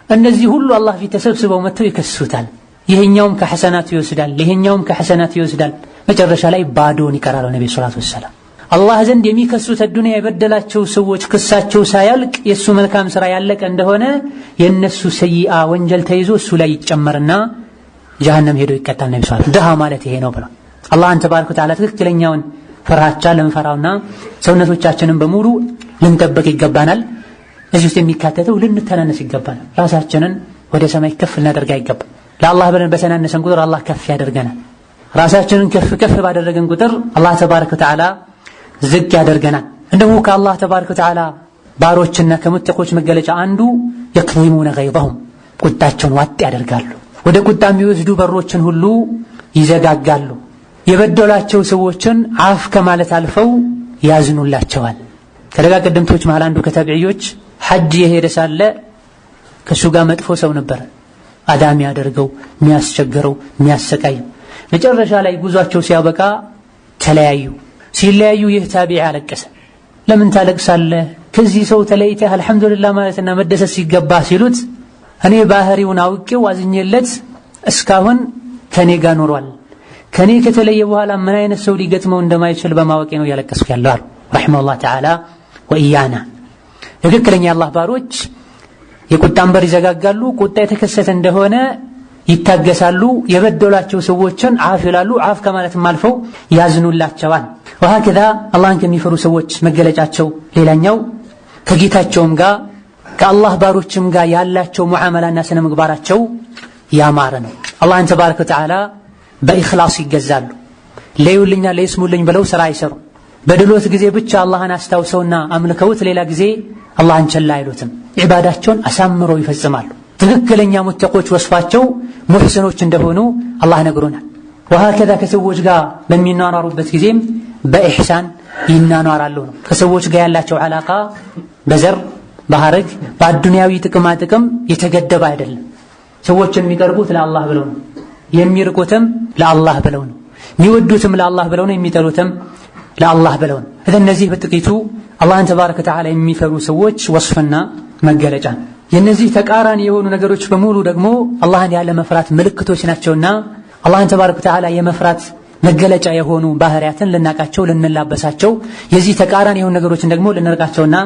እነዚህ ሁሉ አላህ ፊት ተሰብስበው መጥተው ይከሱታል። ይሄኛውም ከሐሰናቱ ይወስዳል፣ ይሄኛውም ከሐሰናቱ ይወስዳል። መጨረሻ ላይ ባዶን ይቀራል። ነብዩ ሰለላሁ ዐለይሂ ወሰለም አላህ ዘንድ የሚከሱት ዱንያ የበደላቸው ሰዎች ክሳቸው ሳያልቅ የሱ መልካም ስራ ያለቀ እንደሆነ የነሱ ሰይአ ወንጀል ተይዞ እሱ ላይ ይጨመርና ጀሃነም ሄዶ ይቀጣል። ነብዩ ሰለላሁ ዐለይሂ ወሰለም ድሃ ማለት ይሄ ነው ብለው አላህን ተባረከ ወተዓላ ትክክለኛውን ፍርሃቻ ልንፈራውና ሰውነቶቻችንን በሙሉ ልንጠብቅ ይገባናል። እዚህ ውስጥ የሚካተተው ልንተናነስ ይገባናል። ራሳችንን ወደ ሰማይ ከፍ ልናደርግ አይገባም። ለአላህ ብለን በተናነሰን ቁጥር አላህ ከፍ ያደርገናል። ራሳችንን ከፍ ከፍ ባደረገን ቁጥር አላህ ተባረከ ወተዓላ ዝቅ ያደርገናል። እንደው ከአላህ ተባረከ ወተዓላ ባሮችና ከሙተቆች መገለጫ አንዱ የክዚሙነ ገይظهم ቁጣቸውን ዋጥ ያደርጋሉ። ወደ ቁጣ የሚወስዱ በሮችን ሁሉ ይዘጋጋሉ። የበደላቸው ሰዎችን አፍ ከማለት አልፈው ያዝኑላቸዋል። ከደጋ ቀደምቶች መሃል አንዱ ከታቢዒዎች ሐጅ የሄደ ሳለ ከሱ ጋር መጥፎ ሰው ነበር፣ አዳም ያደርገው፣ የሚያስቸግረው፣ የሚያሰቃየው። መጨረሻ ላይ ጉዟቸው ሲያበቃ ተለያዩ። ሲለያዩ ይህ ታቢዒ አለቀሰ። ለምን ታለቅሳለህ? ከዚህ ሰው ተለይተህ አልሐምዱሊላህ ማለትና መደሰት ሲገባ ሲሉት እኔ ባህሪውን አውቄው አዝኜለት እስካሁን ከኔ ጋር ኖሯል፣ ከኔ ከተለየ በኋላ ምን አይነት ሰው ሊገጥመው እንደማይችል በማወቄ ነው ያለቀስኩ ያለው አሉ ረሂመሁላህ ተዓላ ወኢያና። ትክክለኛ የአላህ ባሮች የቁጣን በር ይዘጋጋሉ። ቁጣ የተከሰተ እንደሆነ ይታገሳሉ። የበደሏቸው ሰዎችን አፍ ይላሉ። አፍ ከማለትም አልፈው ያዝኑላቸዋል። ወሀከዛ አላህን ከሚፈሩ ሰዎች መገለጫቸው ሌላኛው ከጌታቸውም ጋር ከአላህ ባሮችም ጋር ያላቸው ሙዓመላና ስነ ምግባራቸው ያማረ ነው። አላህን ተባረከ ወተዓላ በኢኽላስ ይገዛሉ። ለዩልኛ ለይስሙልኝ ብለው ስራ አይሰሩ። በድሎት ጊዜ ብቻ አላህን አስታውሰውና አምልከውት ሌላ ጊዜ አላህን ቸላ አይሉትም። ዒባዳቸውን አሳምረው ይፈጽማሉ። ትክክለኛ ሙተቆች ወስፋቸው ሙሕሲኖች እንደሆኑ አላህ ነግሮናል። ወሀከዛ ከሰዎች ጋር በሚኗኗሩበት ጊዜም በኢሕሳን ይናኗራሉ ነው። ከሰዎች ጋር ያላቸው ዓላቃ በዘር በሐረግ በአዱንያዊ ጥቅማ ጥቅም የተገደበ አይደለም። ሰዎችን የሚቀርቡት ለአላህ ብለው ነው፣ የሚርቁትም ለአላህ ብለው ነው፣ የሚወዱትም ለአላህ ብለው ነው፣ የሚጠሉትም ለአላህ ብለው ነው። እነዚህ በጥቂቱ አላህን ተባረከ ወተዓላ የሚፈሩ ሰዎች ወስፍና መገለጫ ነው። የነዚህ ተቃራኒ የሆኑ ነገሮች በሙሉ ደግሞ አላህን ያለ መፍራት ምልክቶች ናቸውና አላህን ተባረከ ወተዓላ የመፍራት መገለጫ የሆኑ ባህሪያትን ልናቃቸው ልንላበሳቸው፣ የዚህ ተቃራኒ የሆኑ ነገሮችን ደግሞ ልንርቃቸውና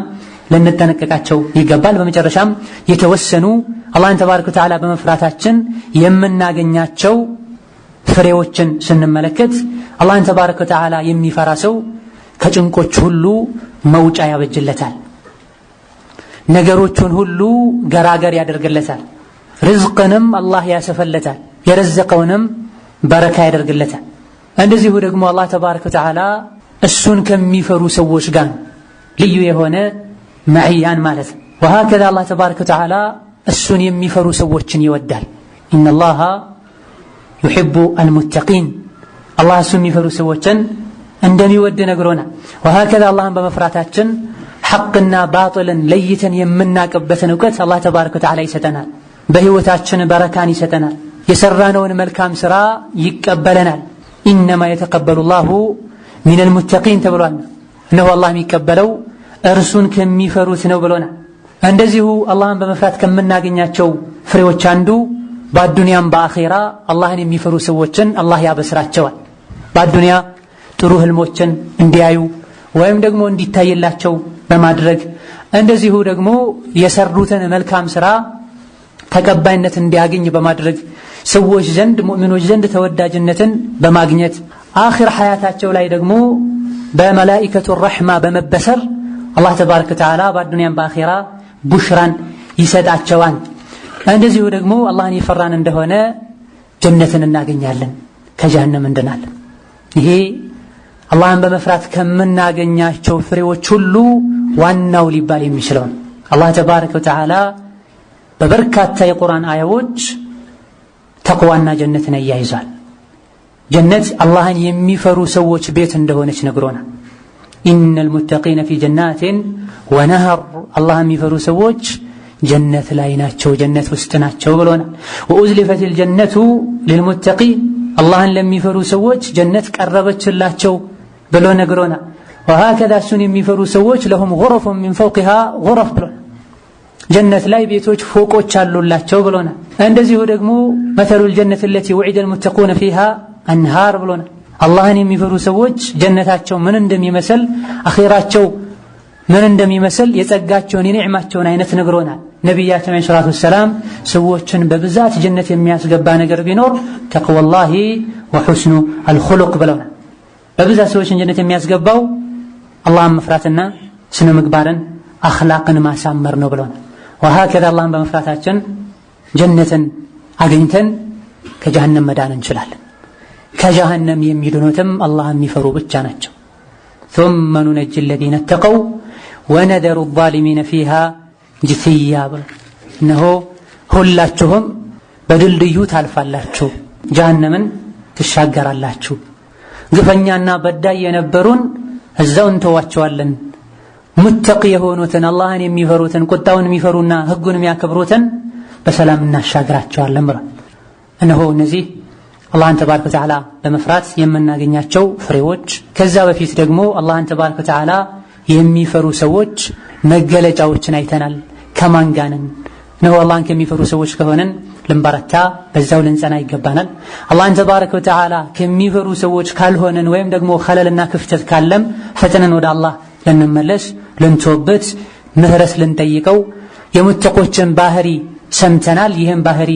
ልንጠነቀቃቸው ይገባል። በመጨረሻም የተወሰኑ አላህን ተባረከ ወተዓላ በመፍራታችን የምናገኛቸው ፍሬዎችን ስንመለከት አላህን ተባረከ ወተዓላ የሚፈራ ሰው ከጭንቆች ሁሉ መውጫ ያበጅለታል። ነገሮቹን ሁሉ ገራገር ያደርግለታል። ርዝቅንም አላህ ያሰፈለታል። የረዘቀውንም በረካ ያደርግለታል። እንደዚሁ ደግሞ አላህ ተባረከ ወተዓላ እሱን ከሚፈሩ ሰዎች ጋር ልዩ የሆነ መዕያን ማለት ነው። ወሀከዛ አላህ ተባረከ ወተዓላ እሱን የሚፈሩ ሰዎችን ይወዳል። ኢነላሃ ዩሒቡ አልሙተቂን፣ አላህ እሱን የሚፈሩ ሰዎችን እንደሚወድ ነግሮናል። ወሀከዛ አላህን በመፍራታችን ሐቅና ባጥልን ለይተን የምናቅበትን እውቀት አላህ ተባረከ ወተዓላ ይሰጠናል። በህይወታችን በረካን ይሰጠናል። የሰራነውን መልካም ስራ ይቀበለናል። ኢነማ የተቀበሉ ላሁ ሚነል ሙተቂን ተብሏል። እነሆ አላህ የሚቀበለው እርሱን ከሚፈሩት ነው ብሎናል። እንደዚሁ አላህን በመፍራት ከምናገኛቸው ፍሬዎች አንዱ በአዱንያም በአኼራ አላህን የሚፈሩ ሰዎችን አላህ ያበስራቸዋል። በአዱንያ ጥሩ ህልሞችን እንዲያዩ ወይም ደግሞ እንዲታይላቸው በማድረግ እንደዚሁ ደግሞ የሰሩትን መልካም ስራ ተቀባይነት እንዲያገኝ በማድረግ ሰዎች ዘንድ ሙእሚኖች ዘንድ ተወዳጅነትን በማግኘት አኺር ሐያታቸው ላይ ደግሞ በመላኢከቱ ረሕማ በመበሰር አላህ ተባረከ ወተዓላ በአዱንያም በአኼራ ቡሽራን ይሰጣቸዋል። እንደዚሁ ደግሞ አላህን የፈራን እንደሆነ ጀነትን እናገኛለን፣ ከጀሃነም እንድናለን። ይሄ አላህን በመፍራት ከምናገኛቸው ፍሬዎች ሁሉ ዋናው ሊባል የሚችለው ነው። አላህ ተባረከ ወተዓላ በበርካታ የቁርአን አያዎች ተቅዋና ጀነትን ያያይዛል። ጀነት አላህን የሚፈሩ ሰዎች ቤት እንደሆነች ነግሮናል። ኢነል ሙተቂነ ፊ ጀናቲን ወነህር አላህን የሚፈሩ ሰዎች ጀነት ላይ ናቸው፣ ጀነት ውስጥ ናቸው ብሎናል። ወኡዝሊፈቲል ጀነቱ ሊልሙተቂን አላህን ለሚፈሩ ሰዎች ጀነት ቀረበችላቸው ብሎ ነግሮናል። ወሀከዛ እሱን የሚፈሩ ሰዎች ለሁም ጉረፉን ሚን ፈውቂሃ ጉረፍ ብሎናል። ጀነት ላይ ቤቶች ፎቆች አሉላቸው ብሎናል። እንደዚሁ ደግሞ መተሉል ጀነት ለቲ ወዒደል ሙተቁነ ፊሃ አንሃር ብሎናል። አላህን የሚፈሩ ሰዎች ጀነታቸው ምን እንደሚመስል አኺራቸው ምን እንደሚመስል የጸጋቸውን የኒዕማቸውን አይነት ነግሮናል። ነቢያችን ዐለይሂ ሰላቱ ወሰላም ሰዎችን በብዛት ጀነት የሚያስገባ ነገር ቢኖር ተቅወላሂ ወሑስኑ አልኹሉቅ ብለውናል። በብዛት ሰዎችን ጀነት የሚያስገባው አላህን መፍራትና ስነ ምግባርን አኽላቅን ማሳመር ነው ብለውናል። ወሀከዛ አላህን በመፍራታችን ጀነትን አግኝተን ከጀሃነም መዳን እንችላለን። ከጀሃነም የሚድኑትም አላህን የሚፈሩ ብቻ ናቸው። ثم ننجي الذين اتقوا ونذر الظالمين فيها جثيا እነሆ ሁላችሁም በድልድዩ ታልፋላችሁ፣ ጀሃነምን ትሻገራላችሁ። ግፈኛና በዳይ የነበሩን እዛው እንተዋቸዋለን። ሙተቂ የሆኑትን አላህን የሚፈሩትን ቁጣውን የሚፈሩና ህጉን የሚያከብሩትን በሰላም እናሻግራቸዋለን ብሏል። እነሆ እነዚህ አላህን ተባረከ ወተዓላ በመፍራት የምናገኛቸው ፍሬዎች፣ ከዛ በፊት ደግሞ አላህን ተባረከ ወተዓላ የሚፈሩ ሰዎች መገለጫዎችን አይተናል። ከማን ጋር ነን? ነው አላህን ከሚፈሩ ሰዎች ከሆነን ልንበረታ በዛው ልንጸና ይገባናል። አላህን ተባረከ ወተዓላ ከሚፈሩ ሰዎች ካልሆነን ወይም ደግሞ ኸለልና ክፍተት ካለም ፈጥነን ወደ አላህ ልንመለስ፣ ልንተውበት፣ ምህረት ልንጠይቀው የሙተቆችን ባህሪ ሰምተናል። ይህም ባህሪ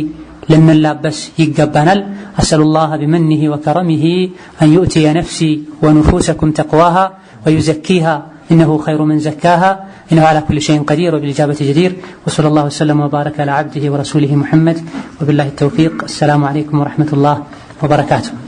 ልንላበስ ይገባናል። አሰሉላህ ቢመኒሂ ወከረሚሂ አን ዩእቲየ ነፍሲ ወኑፉሰኩም ተቅዋሃ ወዩዘኪሃ إنه خير من زكاها إنه على كل شيء قدير وبالإجابة جدير وصلى الله وسلم وبارك على عبده ورسوله محمد وبالله التوفيق. السلام عليكم ورحمة الله وبركاته.